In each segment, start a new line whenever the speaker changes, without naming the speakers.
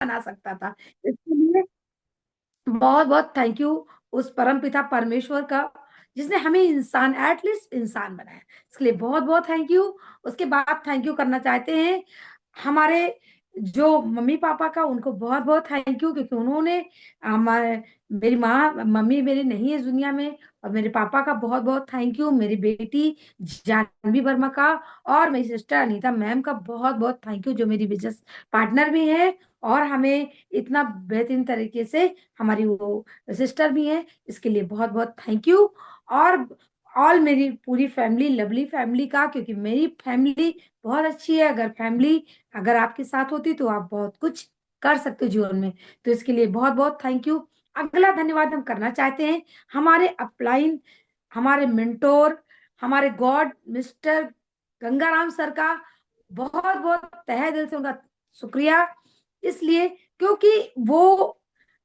बना सकता था। इसके लिए बहुत बहुत थैंक यू उस परम पिता परमेश्वर का, जिसने हमें इंसान, एटलीस्ट इंसान बनाया। इसके लिए बहुत बहुत थैंक यू। उसके बाद थैंक यू करना चाहते हैं हमारे जो मम्मी पापा का, उनको बहुत बहुत थैंक यू, क्योंकि उन्होंने हमारे, मेरी माँ, मम्मी मेरी नहीं है इस दुनिया में, और मेरे पापा का बहुत बहुत थैंक यू, मेरी बेटी जानवी वर्मा का, और मेरी सिस्टर अनीता मैम का बहुत बहुत थैंक यू, जो मेरी बिजनेस पार्टनर भी है, और हमें इतना बेहतरीन तरीके से, हमारी वो सिस्टर भी है, इसके लिए बहुत बहुत थैंक यू। और ऑल मेरी पूरी फैमिली, लवली फैमिली का, क्योंकि मेरी फैमिली बहुत अच्छी है। अगर फैमिली अगर आपके साथ होती तो आप बहुत कुछ कर सकते हो जीवन में। तो इसके लिए बहुत बहुत थैंक यू। अगला धन्यवाद हम करना चाहते हैं हमारे अपलाइन, हमारे मेंटोर, हमारे गॉड मिस्टर गंगाराम सर का। बहुत बहुत तहे दिल से उनका शुक्रिया, इसलिए क्योंकि वो,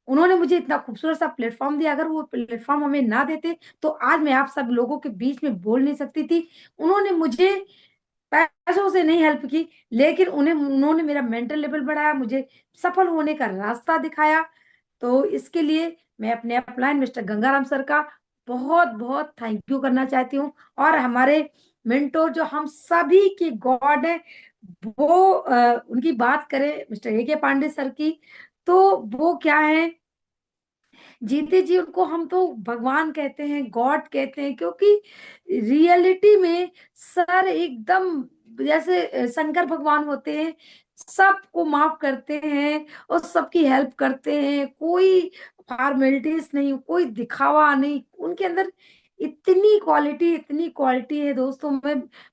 उन्होंने मुझे इतना खूबसूरत सा प्लेटफॉर्म दिया। अगर वो प्लेटफॉर्म हमें ना देते तो आज मैं आप सब लोगों के बीच में बोल नहीं सकती थी। उन्होंने मुझे पैसों से नहीं हेल्प की, लेकिन उन्होंने मेरा मेंटल लेवल बढ़ाया, मुझे सफल होने का रास्ता दिखाया। तो इसके लिए मैं अपने अपलाइन मिस्टर गंगाराम सर का बहुत बहुत थैंक यू करना चाहती हूँ। और हमारे मेंटोर जो हम सभी के गॉड है, वो उनकी बात करें मिस्टर ए के पांडे सर की, तो वो क्या है, जीते जी उनको हम तो भगवान कहते हैं, गॉड कहते हैं, क्योंकि रियलिटी में सर एकदम जैसे शंकर भगवान होते हैं, सबको माफ करते हैं और सबकी हेल्प करते हैं। कोई फॉर्मेलिटीज नहीं, कोई दिखावा नहीं, उनके अंदर इतनी क्वालिटी, इतनी क्वालिटी है दोस्तों।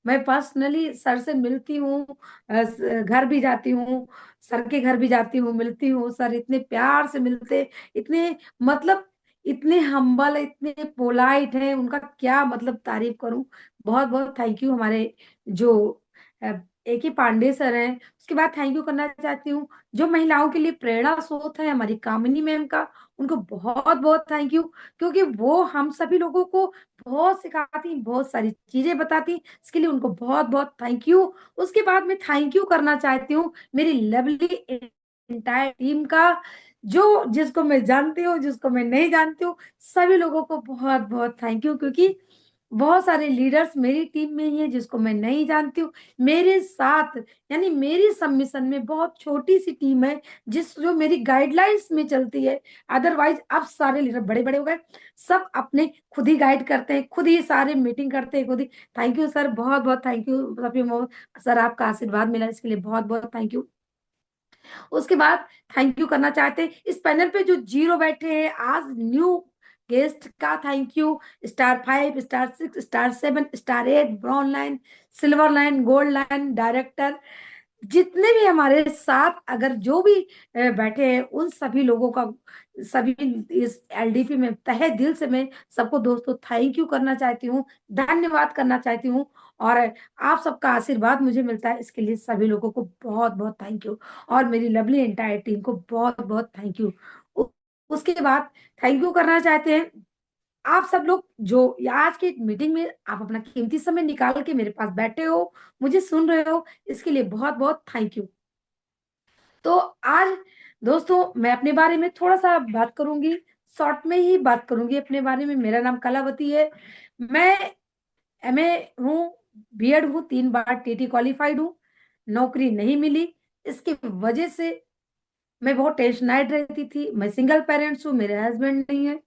मैं पर्सनली सर से मिलती हूँ, घर भी जाती हूँ, सर के घर भी जाती हूँ, मिलती हूँ। सर इतने प्यार से मिलते, इतने मतलब इतने हम्बल, इतने पोलाइट हैं, उनका क्या मतलब तारीफ करूं। बहुत बहुत थैंक यू हमारे जो ए के पांडे सर हैं। उसके बाद थैंक यू करना चाहती हूँ जो महिलाओं के लिए प्रेरणा स्रोत है, हमारी कामिनी मैम का, उनको बहुत बहुत थैंक यू, क्योंकि वो हम सभी लोगों को बहुत सिखाती, बहुत सारी चीजें बताती, इसके लिए उनको बहुत बहुत थैंक यू। उसके बाद मैं थैंक यू करना चाहती हूँ मेरी लवली एंटायर टीम का, जो जिसको मैं जानती हूँ, जिसको मैं नहीं जानती हूँ, सभी लोगों को बहुत बहुत थैंक यू, क्योंकि बहुत सारे लीडर्स मेरी टीम में ही है जिसको मैं नहीं जानती हूँ मेरे साथ। यानी मेरी सबमिशन में बहुत छोटी सी टीम है जिस जो मेरी गाइडलाइंस में चलती है। अदरवाइज अब सारे लीडर बड़े बड़े हो गए, सब अपने खुद ही गाइड करते हैं, खुद ही सारे मीटिंग करते हैं, खुद ही। थैंक यू सर, बहुत बहुत थैंक यू सभी। सर आपका आशीर्वाद मिला, इसके लिए बहुत बहुत थैंक यू। उसके बाद थैंक यू करना चाहते हैं इस पैनल पे जो जीरो बैठे हैं आज, न्यू गेस्ट का thank you. Star 5, star 6, star 7, star 8, brown line, silver line, gold line, director, जितने भी हमारे साथ अगर जो भी बैठे हैं, उन सभी लोगों का, सभी इस एलडीपी में तहे दिल से मैं सबको दोस्तों थैंक यू करना चाहती हूँ, धन्यवाद करना चाहती हूँ। और आप सबका आशीर्वाद मुझे मिलता है, इसके लिए सभी लोगों को बहुत बहुत थैंक यू। और मेरी लवली एंटायर टीम को बहुत बहुत थैंक यू। उसके बाद थैंक यू करना चाहते हैं आप सब लोग जो आज की मीटिंग में आप अपना कीमती समय निकाल के मेरे पास बैठे हो, मुझे सुन रहे हो, इसके लिए बहुत बहुत थैंक यू। तो आज दोस्तों मैं अपने बारे में थोड़ा सा बात करूंगी, शॉर्ट में ही बात करूंगी अपने बारे में। मेरा नाम कलावती है, मैं एमए हूँ, बीएड हूँ, 3 बार टीटी क्वालिफाइड हूँ। नौकरी नहीं मिली, इसकी वजह से मैं बहुत टेंशनाइड रहती थी। मैं सिंगल पेरेंट्स हूँ, मेरे हस्बैंड नहीं है,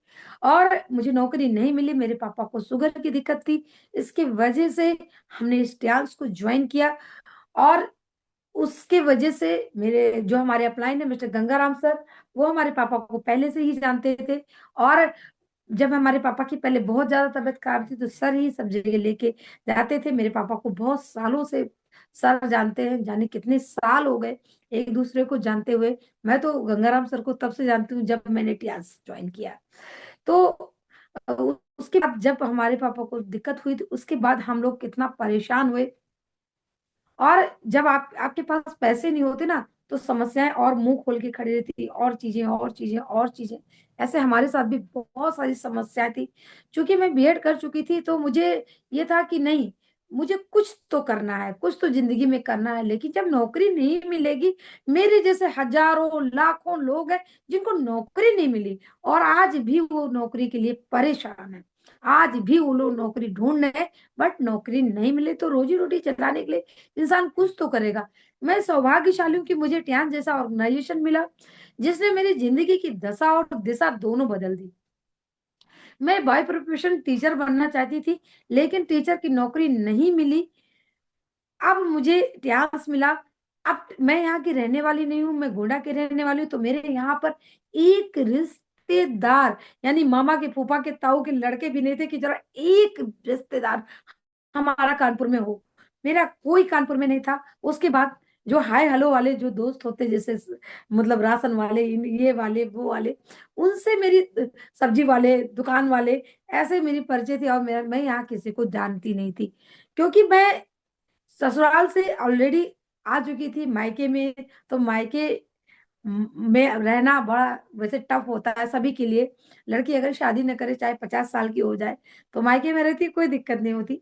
और मुझे नौकरी नहीं मिली। मेरे पापा को शुगर की दिक्कत थी, इसकी वजह से हमने स्टियाल्स को ज्वाइन किया। और उसके वजह से मेरे जो हमारे अपलाइन है मिस्टर गंगाराम सर, वो हमारे पापा को पहले से ही जानते थे। और जब हमारे पापा की पहले बहुत ज्यादा तबीयत खराब थी तो सर ही सब जगह लेके जाते थे। मेरे पापा को बहुत सालों से सर जानते हैं, जाने कितने साल हो गए एक दूसरे को जानते हुए। मैं तो गंगाराम सर को तब से जानती हूँ जब मैंने टीआरएस ज्वाइन किया। तो उसके बाद जब हमारे पापा को दिक्कत हुई तो उसके बाद हम लोग कितना परेशान हुए। और जब आप आपके पास पैसे नहीं होते ना, तो समस्याएं और मुंह खोल के खड़ी रहती थी, और चीजें और चीजें और चीजें। ऐसे हमारे साथ भी बहुत सारी समस्याएं थी। क्योंकि मैं बीएड कर चुकी थी तो मुझे ये था कि नहीं, मुझे कुछ तो करना है, कुछ तो जिंदगी में करना है। लेकिन जब नौकरी नहीं मिलेगी, मेरे जैसे हजारों लाखों लोग हैं जिनको नौकरी नहीं मिली और आज भी वो नौकरी के लिए परेशान है। आज भी वो लोग नौकरी ढूंढ रहे हैं, बट नौकरी नहीं मिले तो रोजी रोटी चलाने के लिए इंसान कुछ तो करेगा। मैं सौभाग्यशाली हूँ कि मुझे ट्यान जैसा ऑर्गेनाइजेशन मिला, जिसने मेरी जिंदगी की दशा और दिशा दोनों बदल दी। मैं बाय प्रोफेशन टीचर बनना चाहती थी, लेकिन टीचर की नौकरी नहीं मिली। अब मुझे इतिहास मिला। अब मैं यहाँ की रहने वाली नहीं हूँ, मैं गोंडा की रहने वाली हूँ, तो मेरे यहाँ पर एक रिश्तेदार, यानी मामा के फूफा के ताऊ के लड़के भी नहीं थे कि जरा एक रिश्तेदार हमारा कानपुर में हो। मेरा कोई कानपुर में नहीं था। उसके बाद जो हाय हेलो वाले जो दोस्त होते, जैसे मतलब राशन वाले, ये वाले वो वाले, उनसे मेरी सब्जी वाले दुकान वाले, ऐसे मेरी परिचय थी। और मैं यहाँ किसी को जानती नहीं थी, क्योंकि मैं ससुराल से ऑलरेडी आ चुकी थी मायके में। तो मायके में रहना बड़ा वैसे टफ होता है सभी के लिए। लड़की अगर शादी न करे, चाहे 50 साल की हो जाए, तो मायके में रहती कोई दिक्कत नहीं होती।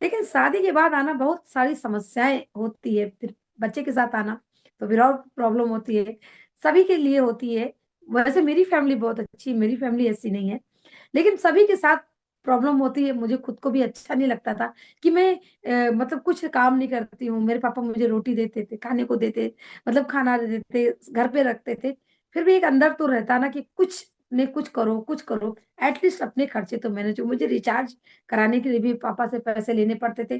लेकिन शादी के बाद आना बहुत सारी समस्याएं होती है, फिर बच्चे के साथ आना तो फिर और प्रॉब्लम होती है, सभी के लिए होती है। वैसे मेरी फैमिली बहुत अच्छी, मेरी फैमिली ऐसी नहीं है, लेकिन सभी के साथ प्रॉब्लम होती है। मुझे खुद को भी अच्छा नहीं लगता था कि मैं मतलब कुछ काम नहीं करती हूँ। मेरे पापा मुझे रोटी देते थे, खाने को देते, मतलब खाना देते, घर पे रखते थे। फिर भी एक अंदर तो रहता ना कि कुछ ने कुछ करो, कुछ करो, एटलीस्ट अपने खर्चे तो मैनेज हो। मुझे रिचार्ज कराने के लिए भी पापा से पैसे लेने पड़ते थे।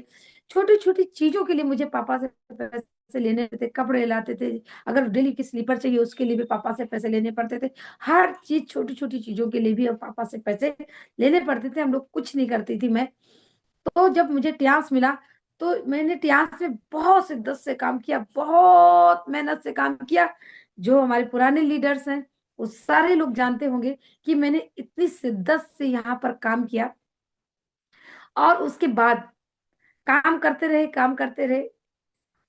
छोटी छोटी चीजों के लिए मुझे पापा से पैसे लेने थे, कपड़े लाते थे, अगर डेली की स्लीपर चाहिए उसके लिए भी पापा से पैसे लेने पड़ते थे। हर चीज, छोटी छोटी चीजों के लिए भी अब पापा से पैसे लेने पड़ते थे। हम लोग कुछ नहीं करती थी मैं। तो जब मुझे ट्यास मिला, तो मैंने ट्यास में बहुत शिद्दत से काम किया, बहुत मेहनत से काम किया। जो हमारे पुराने लीडर्स हैं, वो सारे लोग जानते होंगे कि मैंने इतनी शिद्दत से यहाँ पर काम किया। और उसके बाद काम करते रहे, काम करते रहे,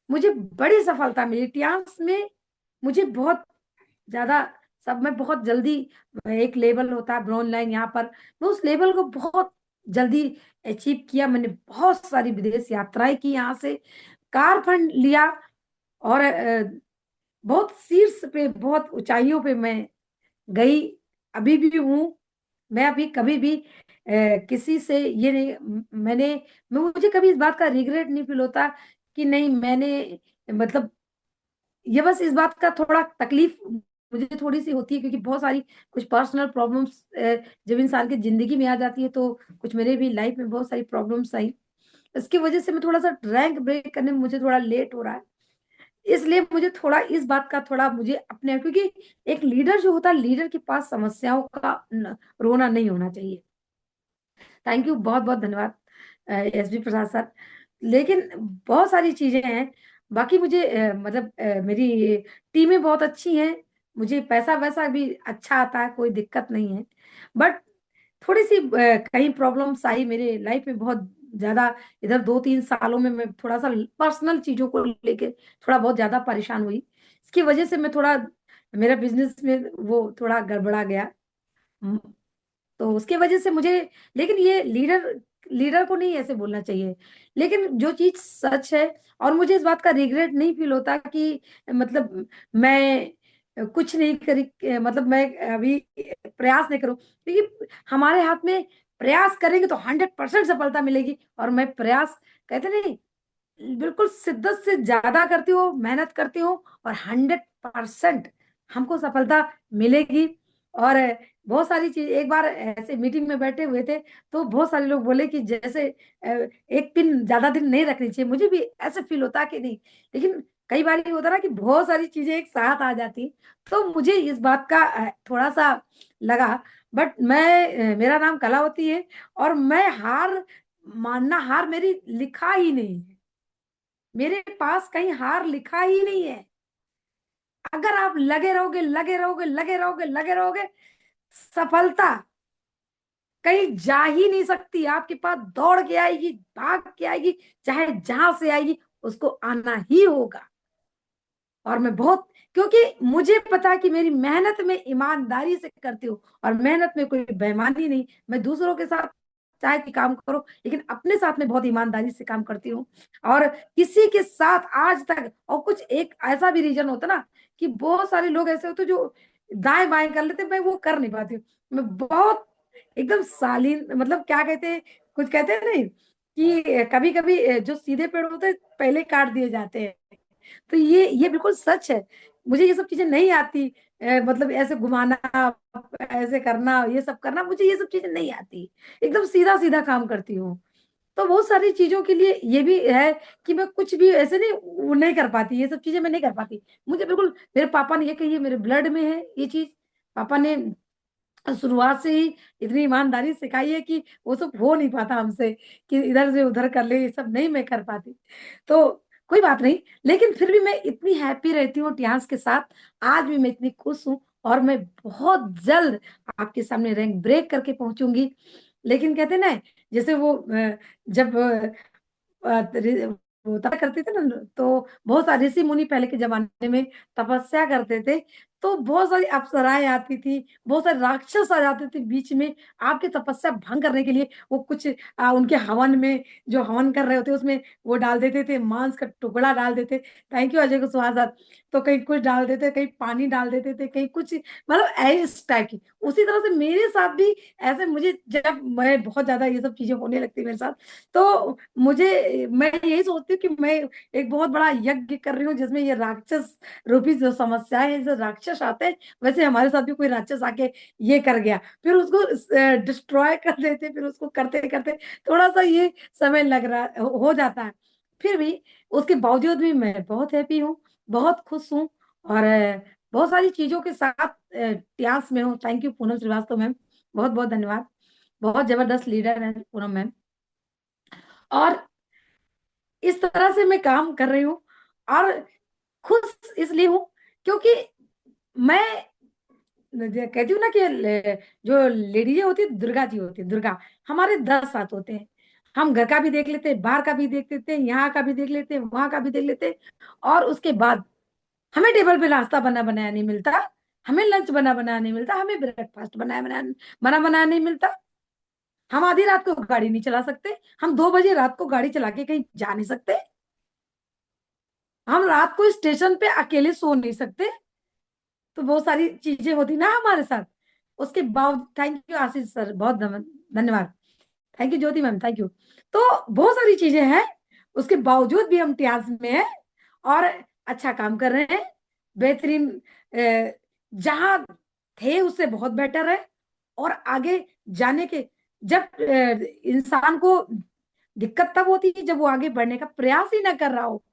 मुझे बड़ी सफलता मिली ट्यास में। मुझे बहुत ज्यादा, सब में बहुत जल्दी, एक लेवल होता है ब्रॉन्ज लाइन यहाँ पर, मैं उस लेवल को बहुत जल्दी अचीव किया। मैंने बहुत सारी विदेश यात्राएं की यहाँ से, कार फंड लिया, और बहुत शीर्ष पे, बहुत ऊंचाइयों पे मैं गई, अभी भी हूँ। मैं अभी कभी भी किसी से ये नहीं, मैंने, मुझे कभी इस बात का रिग्रेट नहीं फील होता कि नहीं मैंने, मतलब ये बस इस बात का थोड़ा तकलीफ मुझे थोड़ी सी होती है, क्योंकि बहुत सारी कुछ पर्सनल प्रॉब्लम्स जब इंसान की जिंदगी में आ जाती है, तो कुछ मेरे भी लाइफ में बहुत सारी प्रॉब्लम्स आई। इसकी वजह से मैं थोड़ा सा रैंक ब्रेक करने में मुझे थोड़ा लेट हो रहा है। इसलिए मुझे थोड़ा इस बात का थोड़ा मुझे अपने, क्योंकि एक लीडर जो होता है, लीडर के पास समस्याओं का रोना नहीं होना चाहिए। थैंक यू, बहुत बहुत धन्यवाद एस बी प्रसाद सर। लेकिन बहुत सारी चीजें हैं। बाकी मुझे मतलब मेरी टीमें बहुत अच्छी हैं, मुझे पैसा वैसा भी अच्छा आता है, कोई दिक्कत नहीं है। बट थोड़ी सी कहीं प्रॉब्लम्स आई मेरे लाइफ में बहुत ज्यादा। इधर 2-3 सालों में मैं थोड़ा सा पर्सनल चीजों को लेके थोड़ा बहुत ज्यादा परेशान हुई। इसकी वजह से मैं थोड़ा, मेरा बिजनेस में वो थोड़ा गड़बड़ा गया। तो उसके वजह से मुझे, लेकिन ये लीडर, लीडर को नहीं ऐसे बोलना चाहिए, लेकिन जो चीज सच है। और मुझे इस बात का रिग्रेट नहीं फील होता कि मतलब मैं कुछ नहीं करी, मतलब मैं अभी प्रयास नहीं करूं, क्योंकि हमारे हाथ में, प्रयास करेंगे तो 100% सफलता मिलेगी। और मैं प्रयास, कहते नहीं, बिल्कुल शिद्दत से ज्यादा करती हूँ, मेहनत करती हूँ, और 100% हमको सफलता मिलेगी। और बहुत सारी चीज, एक बार ऐसे मीटिंग में बैठे हुए थे, तो बहुत सारे लोग बोले कि जैसे एक पिन ज्यादा दिन नहीं रखनी चाहिए। मुझे भी ऐसे फील होता कि नहीं, लेकिन कई बार ये होता ना कि बहुत सारी चीजें एक साथ आ जाती, तो मुझे इस बात का थोड़ा सा लगा। बट मैं, मेरा नाम कलावती है, और मैं हार मानना, हार मेरी लिखा ही नहीं है, मेरे पास कहीं हार लिखा ही नहीं है। अगर आप लगे रहोगे, लगे रहोगे, लगे रहोगे, लगे रहोगे, सफलता कहीं जा ही नहीं सकती, आपके पास दौड़ के आएगी, भाग के आएगी, चाहे जहां से आएगी, उसको आना ही होगा। और मैं बहुत, क्योंकि मुझे पता है कि मेरी मेहनत में ईमानदारी से करती हूँ, और मेहनत में कोई बेईमानी नहीं। मैं दूसरों के साथ चाहे कि काम करो, लेकिन अपने साथ में बहुत ईमानदारी से काम करती हूँ। और किसी के साथ आज तक, और कुछ एक ऐसा भी रीजन होता ना कि बहुत सारे लोग ऐसे होते जो दाएं बाएं कर लेते, मैं वो कर नहीं पाती हूँ। मैं बहुत एकदम शालीन, मतलब क्या कहते हैं, कुछ कहते हैं नहीं कि कभी कभी जो सीधे पेड़ होते हैं पहले काट दिए जाते हैं। तो ये बिल्कुल सच है। मुझे ये सब चीजें नहीं आती, मतलब ऐसे घुमाना, ऐसे करना, ये सब करना, मुझे ये सब चीजें नहीं आती। एकदम सीधा सीधा काम करती हूँ। तो बहुत सारी चीजों के लिए ये भी है कि मैं कुछ भी ऐसे नहीं, वो नहीं कर पाती, ये सब चीजें मैं नहीं कर पाती। मुझे बिल्कुल, मेरे पापा ने ये कही है, मेरे ब्लड में है ये चीज। पापा ने शुरुआत से ही इतनी ईमानदारी सिखाई है कि वो सब हो नहीं पाता हमसे, कि इधर से उधर कर ले, ये सब नहीं मैं कर पाती। तो कोई बात नहीं, लेकिन फिर भी मैं इतनी हैप्पी रहती हूँ टियास के साथ। आज भी मैं इतनी खुश हूँ, और मैं बहुत जल्द आपके सामने रैंक ब्रेक करके पहुंचूंगी। लेकिन कहते हैं ना, जैसे वो जब वो तपस्या करते थे ना, तो बहुत सारे ऋषि मुनि पहले के जमाने में तपस्या करते थे, तो बहुत सारी अप्सराएं आती थी, बहुत सारे राक्षस आ जाते थे बीच में आपकी तपस्या भंग करने के लिए। वो कुछ उनके हवन में, जो हवन कर रहे होते उसमें वो डाल देते थे, मांस का टुकड़ा डाल देते। Thank you Ajay Kushwaha sir. तो कहीं कुछ डाल देते, कहीं पानी डाल देते थे, कहीं कुछ, मतलब इस टाइप की। उसी तरह से मेरे साथ भी ऐसे, मुझे जब मैं बहुत ज्यादा ये सब चीजें होने लगती मेरे साथ, तो मुझे, मैं यही सोचती हूँ कि मैं एक बहुत बड़ा यज्ञ कर रही हूँ, जिसमें ये राक्षस रूपी जो समस्याएं हैं, जो राक्षस आते हैं, वैसे हमारे साथ भी कोई राक्षस आके ये कर गया, फिर उसको डिस्ट्रॉय कर देते, फिर उसको करते करते थोड़ा सा ये समय लग रहा हो जाता है। फिर भी उसके बावजूद भी मैं बहुत हैप्पी हूँ, बहुत खुश हूँ। और बहुत सारी चीजों के साथ प्रयास में हूँ। Thank you Poonam Srivastava ma'am, बहुत बहुत धन्यवाद। बहुत जबरदस्त लीडर है पूनम मैम। और इस तरह से मैं काम कर रही हूँ, और खुश इसलिए हूँ क्योंकि मैं कहती हूँ ना कि जो लेडीज होती है, दुर्गा जी होती है, दुर्गा। हमारे 10 हाथ होते हैं। हम घर का भी देख लेते हैं, बाहर का भी देख लेते हैं, यहाँ का भी देख लेते हैं, वहां का भी देख लेते हैं। और उसके बाद हमें टेबल पे नाश्ता बना बनाया नहीं मिलता, हमें लंच बना बनाया नहीं मिलता, हमें ब्रेकफास्ट बना बनाया नहीं मिलता। हम आधी रात को गाड़ी नहीं चला सकते, हम 2 बजे रात को गाड़ी चला के कहीं जा नहीं सकते, हम रात को स्टेशन पे अकेले सो नहीं सकते। तो बहुत सारी चीजें होती ना हमारे साथ। उसके बाद थैंक यू आशीष सर, बहुत धन्यवाद। Thank you Jyoti ma'am, thank you. तो बहुत सारी चीजें हैं, उसके बावजूद भी हम इतिहास में हैं, और अच्छा काम कर रहे हैं, बेहतरीन। जहां थे उससे बहुत बेटर है। और आगे जाने के, जब इंसान को दिक्कत तब होती है जब वो आगे बढ़ने का प्रयास ही ना कर रहा हो,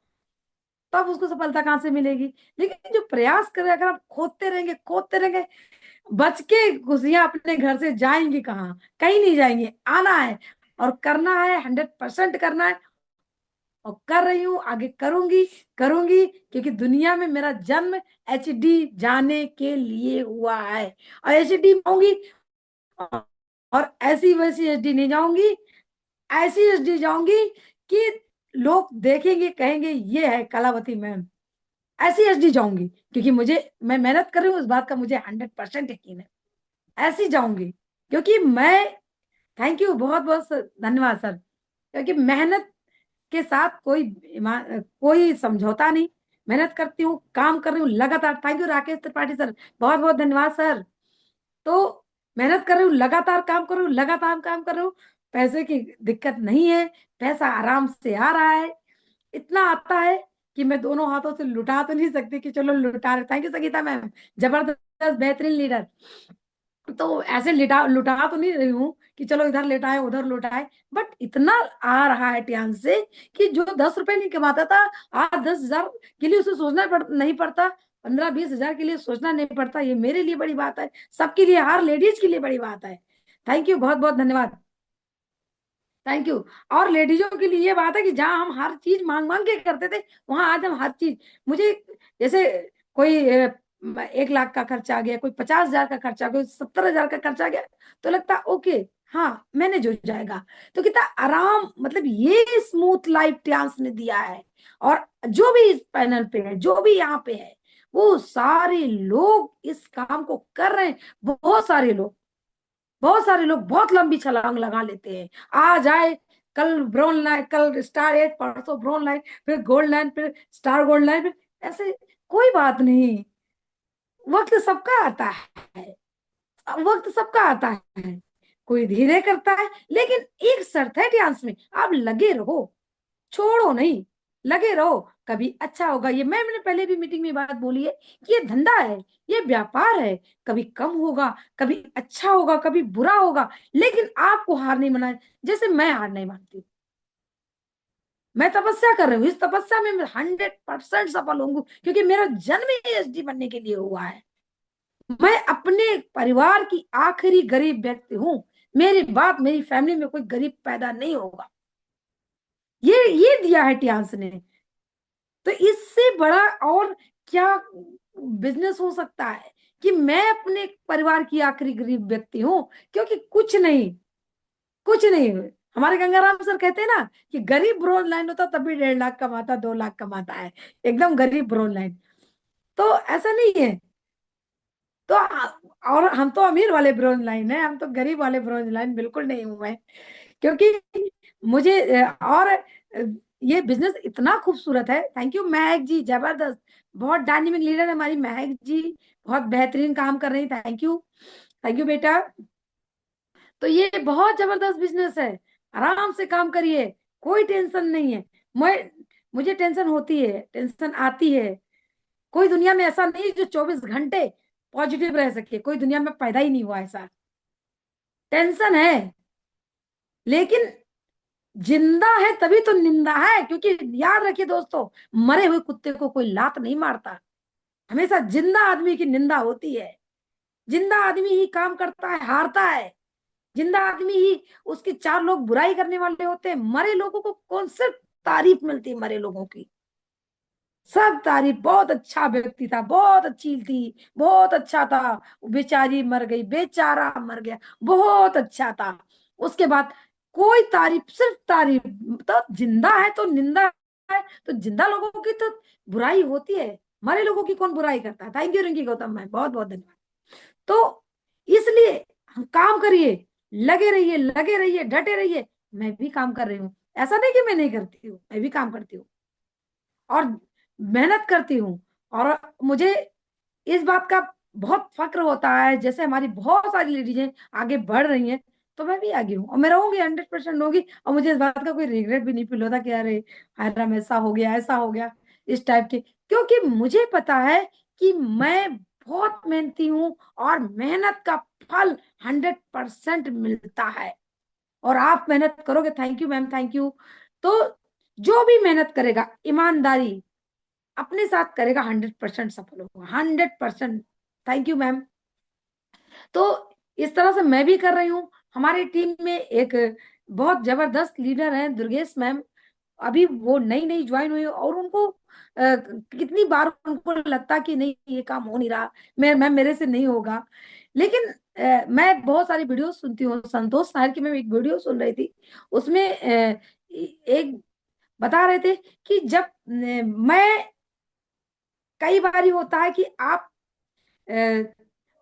तब उसको सफलता कहाँ से मिलेगी। लेकिन जो प्रयास करे, अगर आप खोदते रहेंगे, बच के खुशियां अपने घर से जाएंगी कहाँ? कहीं नहीं जाएंगी। आना है और करना है, 100% करना है। और कर रही हूँ, आगे करूंगी, करूंगी, क्योंकि दुनिया में मेरा जन्म एचडी जाने के लिए हुआ है। और एचडी जाऊंगी, और ऐसी वैसी एचडी नहीं जाऊंगी, ऐसी एचडी जाऊंगी कि लोग देखेंगे, कहेंगे ये है कलावती मैम। ऐसी एचडी जाऊंगी, क्योंकि मुझे, मैं मेहनत कर रही हूँ, इस बात का मुझे 100% यकीन है। ऐसी जाऊंगी, क्योंकि मैं, थैंक यू, बहुत बहुत धन्यवाद सर। क्योंकि मेहनत के साथ कोई समझौता नहीं। मेहनत करती हूँ, काम कर रही हूँ लगातार। Thank you Rakesh Tripathi sir, बहुत बहुत धन्यवाद सर। तो मेहनत कर रही हूँ, लगातार काम कर रही हूँ, लगातार काम कर रही हूँ। पैसे की दिक्कत नहीं है, पैसा आराम से आ रहा है। इतना आता है कि मैं दोनों हाथों से लुटा तो नहीं सकती कि चलो लुटा रहे। थैंक यू संगीता मैम, जबरदस्त बेहतरीन लीडर। तो ऐसे लुटा तो नहीं रही हूँ कि चलो इधर लुटाए उधर लुटाए, बट इतना आ रहा है ध्यान से कि जो 10 रुपए नहीं कमाता था, आज 10,000 के लिए उसे सोचना नहीं पड़ता, 15-20 हजार के लिए सोचना नहीं पड़ता। ये मेरे लिए बड़ी बात है, सबके लिए, हर लेडीज के लिए बड़ी बात है। थैंक यू, बहुत बहुत धन्यवाद। Thank you. और लेडीजों के लिए ये बात है कि जहां हम हर चीज मांग मांग के करते थे, वहां आज हम हर चीज, मुझे, जैसे कोई 1 लाख का खर्चा आ गया, कोई 50,000 का खर्चा आ गया, कोई 70,000 का खर्चा आ गया, तो लगता ओके, हाँ मैनेज हो जाएगा। तो कितना आराम, मतलब ये स्मूथ लाइफ ट्रांस ने दिया है। और जो भी इस पैनल पे है, जो भी यहाँ पे है, वो सारे लोग इस काम को कर रहे हैं। बहुत सारे लोग, बहुत सारे लोग बहुत लंबी छलांग लगा लेते हैं, आज आए, कल ब्राउन लाइन, कल स्टार एट, परसों ब्राउन लाइन, फिर गोल्ड लाइन, फिर स्टार गोल्ड लाइन, फिर ऐसे। कोई बात नहीं, वक्त सबका आता है, वक्त सबका आता है, कोई धीरे करता है, लेकिन एक शर्त है डांस में, आप लगे रहो, छोड़ो नहीं, लगे रहो, कभी अच्छा होगा। ये मैंने पहले भी मीटिंग में बात बोली है कि ये धंधा है, ये व्यापार है, कभी कम होगा, कभी अच्छा होगा, कभी बुरा होगा, लेकिन आपको हार नहीं मानना है। जैसे मैं हार नहीं मानती, मैं तपस्या कर रही हूँ, इस तपस्या में मैं 100% सफल होंगी, क्योंकि मेरा जन्म ही एसडी बनने के लिए हुआ है। मैं अपने परिवार की आखिरी गरीब व्यक्ति हूँ, मेरी बात, मेरी फैमिली में कोई गरीब पैदा नहीं होगा, ये दिया है टियास ने। तो इससे बड़ा और क्या बिजनेस हो सकता है कि मैं अपने परिवार की आखिरी गरीब व्यक्ति हूँ, क्योंकि कुछ नहीं, कुछ नहीं। हमारे गंगाराम सर कहते हैं ना कि गरीब ब्रॉन्ज लाइन होता तभी 1.5 लाख कमाता, 2 लाख कमाता है, एकदम गरीब ब्रॉन्ज लाइन। तो ऐसा नहीं है। तो और हम तो अमीर वाले ब्रॉन्ज लाइन है, हम तो गरीब वाले ब्रॉन्ज लाइन बिल्कुल नहीं हूं मैं, क्योंकि मुझे और ये बिजनेस इतना खूबसूरत है। थैंक यू महक जी, जबरदस्त, बहुत डायनेमिक लीडर है हमारी महक जी, बहुत बेहतरीन काम कर रही है, थैंक यू, थैंक यू बेटा। तो ये बहुत जबरदस्त बिजनेस है, आराम से काम करिए, कोई टेंशन नहीं है। मैं मुझे टेंशन होती है, टेंशन आती है, कोई दुनिया में ऐसा नहीं जो 24 घंटे पॉजिटिव रह सके, कोई दुनिया में पैदा ही नहीं हुआ ऐसा। टेंशन है, लेकिन जिंदा है तभी तो निंदा है, क्योंकि याद रखिए दोस्तों, मरे हुए कुत्ते को कोई लात नहीं मारता, हमेशा जिंदा आदमी की निंदा होती है। जिंदा आदमी ही काम करता है, हारता है, जिंदा आदमी ही, उसके 4 लोग बुराई करने वाले होते हैं, मरे लोगों को कौन सिर्फ तारीफ मिलती है, मरे लोगों की सब तारीफ, बहुत अच्छा व्यक्ति था, बहुत अच्छी थी, बहुत अच्छा था, बेचारी मर गई, बेचारा मर गया, बहुत अच्छा था, उसके बाद कोई तारीफ, सिर्फ तारीफ। तो जिंदा है तो निंदा है, तो जिंदा लोगों की तो बुराई होती है, मरे लोगों की कौन बुराई करता है। Thank you Rinki Gautam ma'am, बहुत बहुत धन्यवाद। तो इसलिए हम काम करिए, लगे रहिए, लगे रहिए, डटे रहिए। मैं भी काम कर रही हूँ, ऐसा नहीं कि मैं नहीं करती हूँ, मैं भी काम करती हूँ और मेहनत करती हूँ। और मुझे इस बात का बहुत फक्र होता है, जैसे हमारी बहुत सारी लेडीजें आगे बढ़ रही हैं, तो मैं भी आगे हूँ और मैं रहूंगी, 100% होगी। और मुझे इस बात का कोई रिग्रेट भी नहीं फील होता कि अरे हरम ऐसा हो गया, ऐसा हो गया, इस टाइप के, क्योंकि मुझे पता है कि मैं बहुत मेहनती हूँ और मेहनत का फल 100% मिलता है। और आप मेहनत करोगे, thank you ma'am, thank you. तो जो भी मेहनत करेगा ईमानदारी अपने साथ करेगा, 100% सफल होगा, 100%। Thank you ma'am. तो इस तरह से मैं भी कर रही हूँ। हमारी टीम में एक बहुत जबरदस्त लीडर है दुर्गेश मैम, अभी वो नई नई ज्वाइन हुई और उनको कितनी बार उनको लगता कि नहीं ये काम हो नहीं रहा, मैं मैम मेरे से नहीं होगा, लेकिन मैं बहुत सारी वीडियो सुनती हूँ। संतोष नायर की मैं एक वीडियो सुन रही थी, उसमें एक बता रहे थे कि जब मैं, कई बार होता है कि आप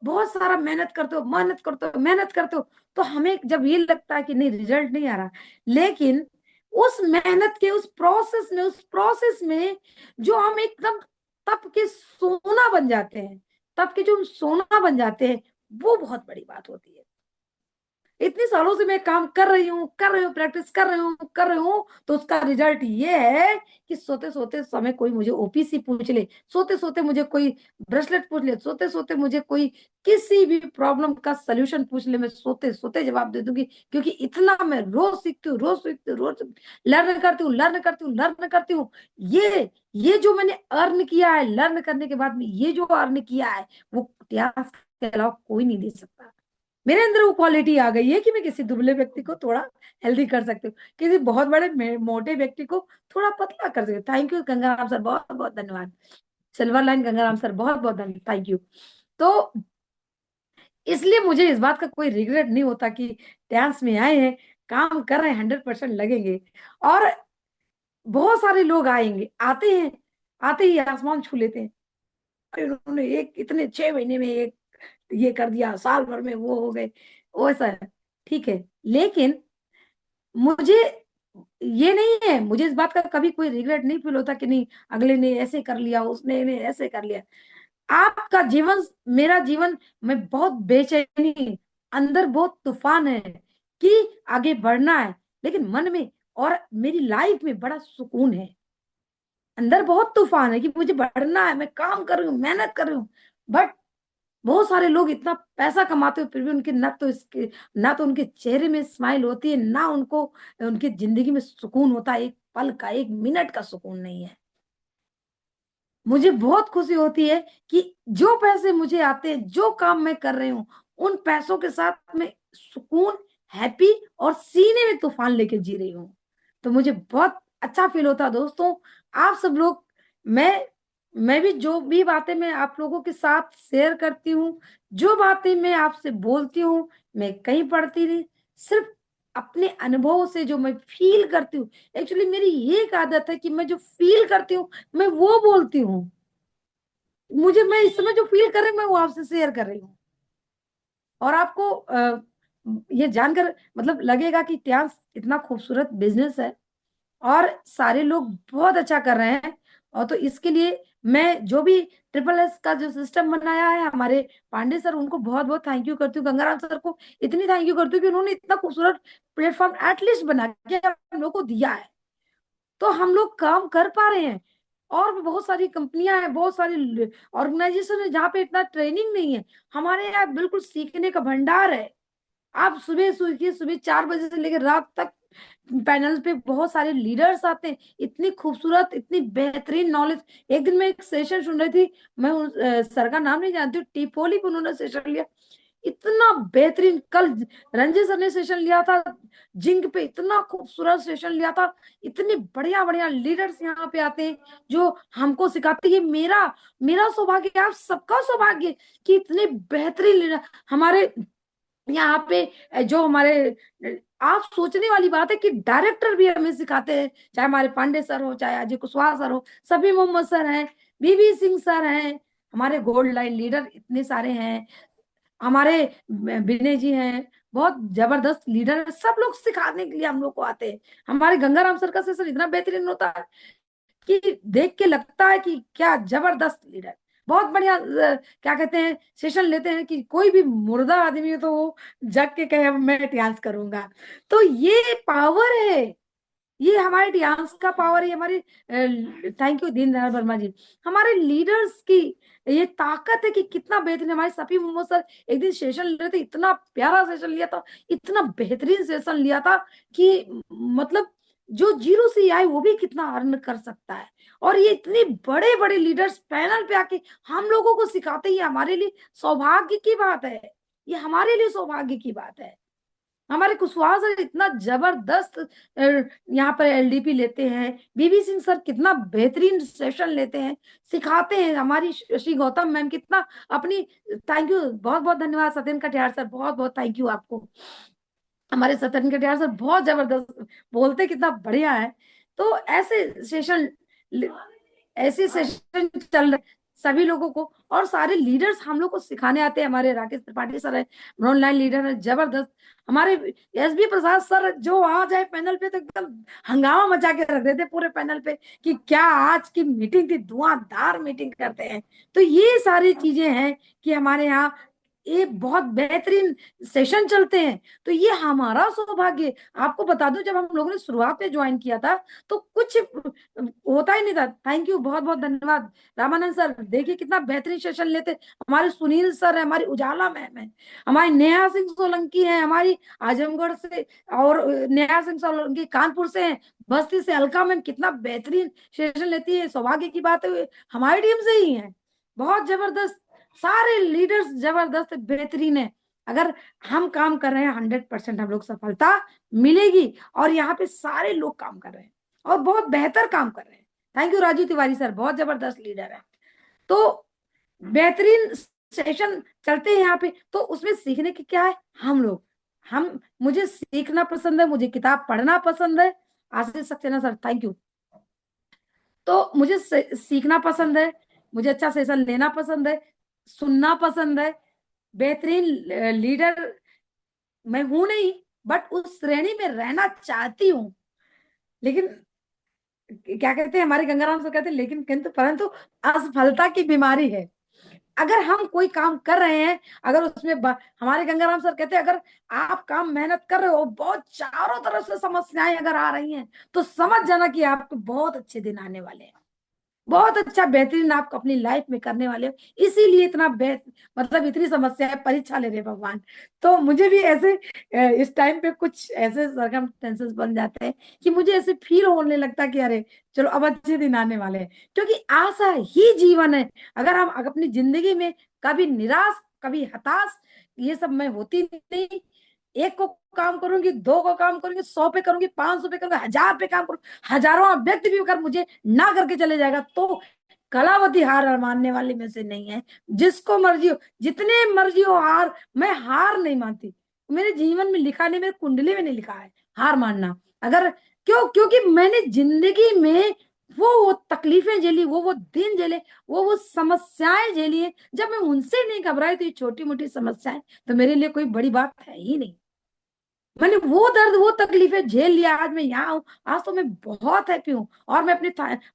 बहुत सारा मेहनत करते हो, मेहनत करते हो, मेहनत करते हो, तो हमें जब ये लगता है कि नहीं रिजल्ट नहीं आ रहा, लेकिन उस मेहनत के उस प्रोसेस में जो हम एकदम तप के सोना बन जाते हैं, तप के जो हम सोना बन जाते हैं, वो बहुत बड़ी बात होती है। इतने सालों से मैं काम कर रही हूँ, प्रैक्टिस कर रही हूँ, कर रही हूँ, तो उसका रिजल्ट ये है कि सोते सोते समय कोई मुझे ओपीसी पूछ ले, सोते सोते मुझे कोई ब्रेसलेट पूछ ले, सोते सोते मुझे कोई किसी भी प्रॉब्लम का सोल्यूशन पूछ ले, मैं सोते सोते जवाब दे दूंगी, क्योंकि इतना मैं रोज सीखती हूँ, रोज सीखती हूँ, रोज लर्न करती हूँ, लर्न करती हूँ, लर्न करती हूँ। ये जो मैंने अर्न किया है, लर्न करने के बाद में ये जो अर्न किया है, वो इतिहास के अलावा कोई नहीं दे सकता। मेरे अंदर वो क्वालिटी आ गई है कि मैं किसी दुबले व्यक्ति को थोड़ा हेल्दी कर सकती हूँ, किसी बहुत बड़े मोटे व्यक्ति को थोड़ा पतला कर सकती हूँ। थैंक यू गंगाराम सर, बहुत बहुत धन्यवाद। सिल्वर लाइन गंगाराम सर, बहुत बहुत धन्यवाद, थैंक यू। तो इसलिए मुझे इस बात का कोई रिग्रेट नहीं होता कि डांस में आए हैं, काम कर रहे हैं, 100% लगेंगे। और बहुत सारे लोग आएंगे, आते हैं, आते ही आसमान छू लेते हैं, अरे उन्होंने एक इतने 6 महीने में एक ये कर दिया, साल भर में वो हो गए। वो सर ठीक है, लेकिन मुझे ये नहीं है, मुझे इस बात का कभी कोई रिग्रेट नहीं फील होता कि नहीं अगले ने ऐसे कर लिया, उसने ने ऐसे कर लिया। आपका जीवन, मेरा जीवन में बहुत बेचैनी, अंदर बहुत तूफान है कि आगे बढ़ना है, लेकिन मन में और मेरी लाइफ में बड़ा सुकून है। अंदर बहुत तूफान है कि मुझे बढ़ना है, मैं काम कर रही हूँ, मेहनत कर रही हूँ, बट बहुत सारे लोग इतना पैसा कमाते हो फिर भी उनके ना तो इसके, ना तो उनके चेहरे में स्माइल होती है, ना उनको उनकी जिंदगी में सुकून होता है, एक पल का, एक मिनट का सुकून नहीं है। मुझे बहुत खुशी होती है कि जो पैसे मुझे आते हैं, जो काम मैं कर रही हूँ, उन पैसों के साथ मैं सुकून, हैप्पी और सीने में तूफान लेके जी रही हूँ। तो मुझे बहुत अच्छा फील होता है दोस्तों। आप सब लोग, मैं मैं भी जो भी बातें मैं आप लोगों के साथ शेयर करती हूँ, जो बातें मैं आपसे बोलती हूँ, मैं कहीं पढ़ती नहीं, सिर्फ अपने अनुभव से जो मैं फील करती हूँ। एक्चुअली मेरी ये एक आदत है कि मैं जो फील करती हूँ मैं वो बोलती हूँ। मुझे, मैं इस समय जो फील कर रही हूँ मैं वो आपसे शेयर कर रही हूँ। और आपको ये जानकर मतलब लगेगा कि ट्यांस इतना खूबसूरत बिजनेस है और सारे लोग बहुत अच्छा कर रहे हैं। और तो इसके लिए मैं जो भी ट्रिपल एस का जो सिस्टम बनाया है, हमारे पांडे सर, उनको बहुत बहुत थैंक यू करती हूँ। गंगाराम सर को इतनी थैंक यू करती हूँ कि उन्होंने इतना खूबसूरत प्लेटफॉर्म एटलीस्ट बना के हम लोग को दिया है, तो हम लोग काम कर पा रहे हैं। और भी बहुत सारी कंपनियां हैं, बहुत सारी ऑर्गेनाइजेशन है जहाँ पे इतना ट्रेनिंग नहीं है, हमारे यहाँ बिल्कुल सीखने का भंडार है। आप सुबह सुबह सुबह 4 बजे से लेकर रात तक पैनल पे बहुत सारे लीडर्स आते हैं, इतनी खूबसूरत, इतनी बेहतरीन नॉलेज। एक दिन मैं एक सेशन सुन रही थी, मैं सर का नाम नहीं जानती हूँ, टीपोली पे उन्होंने सेशन लिया, इतना बेहतरीन। कल रंजय सर ने सेशन लिया था जिंक पे, इतना खूबसूरत सेशन लिया था। इतने बढ़िया बढ़िया लीडर्स यहाँ पे आते हैं जो हमको सिखाते हैं। मेरा मेरा सौभाग्य है, आप सबका सौभाग्य है कि इतने बेहतरीन लीडर हमारे यहाँ पे, जो हमारे, आप सोचने वाली बात है कि डायरेक्टर भी हमें सिखाते हैं, चाहे हमारे पांडे सर हो, चाहे अजय कुशवाहा सर हो, सभी मोहम्मद सर हैं, बीबी सिंह सर हैं, हमारे गोल्ड लाइन लीडर इतने सारे हैं, हमारे विनय जी हैं, बहुत जबरदस्त लीडर है, सब लोग सिखाने के लिए हम लोग को आते हैं। हमारे गंगाराम सर का सेशन इतना बेहतरीन होता है कि देख के लगता है कि क्या जबरदस्त लीडर, बहुत बढ़िया क्या कहते हैं सेशन लेते हैं कि कोई भी मुर्दा आदमी हो तो वो जग के कहे अब मैं डांस करूंगा। तो ये पावर है, ये हमारे डांस का पावर है, हमारी, थैंक यू दीनदयाल वर्मा जी, हमारे लीडर्स की ये ताकत है कि कितना बेहतरीन। हमारे सफी मोहम्मद सर एक दिन सेशन ले रहे थे, इतना प्यारा सेशन लिया था, इतना बेहतरीन सेशन लिया था कि मतलब जो जीरो से आए वो भी कितना अर्न कर सकता है। और ये इतने बड़े बड़े लीडर्स पैनल पे आके हम लोगों को सिखाते हैं, हमारे लिए सौभाग्य की बात है, ये हमारे लिए सौभाग्य की बात है। हमारे कुशवाहा सर इतना जबरदस्त यहाँ पर एलडीपी लेते हैं, बीबी सिंह सर कितना बेहतरीन सेशन लेते हैं, सिखाते हैं। हमारी श्री गौतम मैम कितना अपनी, थैंक यू, बहुत बहुत धन्यवाद सत्यन कटियार सर, बहुत बहुत थैंक यू आपको। हमारे सत्यन कटियार सर बहुत जबरदस्त बोलते, कितना बढ़िया है। तो ऐसे सेशन, ऐसे सेशन चल रहे सभी लोगों को, और सारे लीडर्स हम लोग को सिखाने आते हैं। हमारे राकेश त्रिपाठी सर है, ऑनलाइन लीडर है जबरदस्त। हमारे एस बी प्रसाद सर जो आ जाए पैनल पे तो एकदम हंगामा मचा के रख देते पूरे पैनल पे कि क्या आज की मीटिंग थी, धुआंधार मीटिंग करते हैं। तो ये सारी चीजें हैं कि हमारे यहाँ ये बहुत बेहतरीन सेशन चलते हैं। तो ये हमारा सौभाग्य। आपको बता दूं, जब हम लोगों ने शुरुआत में ज्वाइन किया था तो कुछ होता ही नहीं था। थैंक यू, बहुत बहुत धन्यवाद रामानंद सर, देखिए कितना बेहतरीन सेशन लेते। हमारे सुनील सर है, हमारी उजाला मैम है, हमारी नेहा सिंह सोलंकी है, हमारी आजमगढ़ से, और नेहा सिंह सोलंकी कानपुर से है, बस्ती से अलका मैम कितना बेहतरीन सेशन लेती है। सौभाग्य की बात है हमारी टीम से ही है, बहुत जबरदस्त। सारे लीडर्स जबरदस्त बेहतरीन है। अगर हम काम कर रहे हैं 100% हम लोग सफलता मिलेगी। और यहाँ पे सारे लोग काम कर रहे हैं और बहुत बेहतर काम कर रहे हैं। Thank you Raju Tiwari sir, बहुत जबरदस्त लीडर है। तो बेहतरीन सेशन चलते हैं यहाँ पे, तो उसमें सीखने की क्या है, हम लोग, हम, मुझे सीखना पसंद है, मुझे किताब पढ़ना पसंद है। Ashish Saxena sir thank you. तो मुझे सीखना पसंद है, मुझे अच्छा सेशन लेना पसंद है, सुनना पसंद है, बेहतरीन लीडर मैं हूं नहीं, बट उस श्रेणी में रहना चाहती हूँ। लेकिन क्या कहते हैं हमारे गंगाराम सर, कहते हैं लेकिन किंतु परंतु असफलता की बीमारी है। अगर हम कोई काम कर रहे हैं, अगर उसमें हमारे गंगाराम सर कहते हैं अगर आप काम मेहनत कर रहे हो, बहुत चारों तरफ से समस्याएं अगर आ रही हैं, तो समझ जाना कि आपको बहुत अच्छे दिन आने वाले हैं, बहुत अच्छा बेहतरीन आप अपनी लाइफ में करने वाले हो। इसीलिए इतना मतलब इतनी समस्याएं, परीक्षा ले रहे भगवान। तो मुझे भी ऐसे इस टाइम पे कुछ ऐसे सरकमस्टेंसेस बन जाते हैं कि मुझे ऐसे फील होने लगता है कि अरे चलो अब अच्छे दिन आने वाले हैं, क्योंकि आशा ही जीवन है। अगर हम अपनी जिंदगी में कभी निराश, कभी हताश, ये सब मैं होती नहीं। एक को काम करूंगी, दो को काम करूंगी, 100 पे करूंगी, 500 पे करूंगी, 1000 पे काम करूंगी, हजारों व्यक्ति भी अगर मुझे ना करके चले जाएगा, तो कलावती हार मानने वाले में से नहीं है। जिसको मर्जी हो, जितने मर्जी हो हार, मैं हार नहीं मानती। मेरे जीवन में लिखा नहीं, मेरे कुंडली में नहीं लिखा है हार मानना। अगर क्योंकि मैंने जिंदगी में वो तकलीफें झेली, वो दिन झेले, वो समस्याएं झेली है। जब मैं उनसे नहीं घबराई, तो ये छोटी मोटी समस्याएं तो मेरे लिए कोई बड़ी बात है ही नहीं। मैंने वो दर्द, वो तकलीफें झेल लिया, आज मैं यहाँ हूँ। आज तो मैं बहुत हैप्पी हूँ, और मैं अपने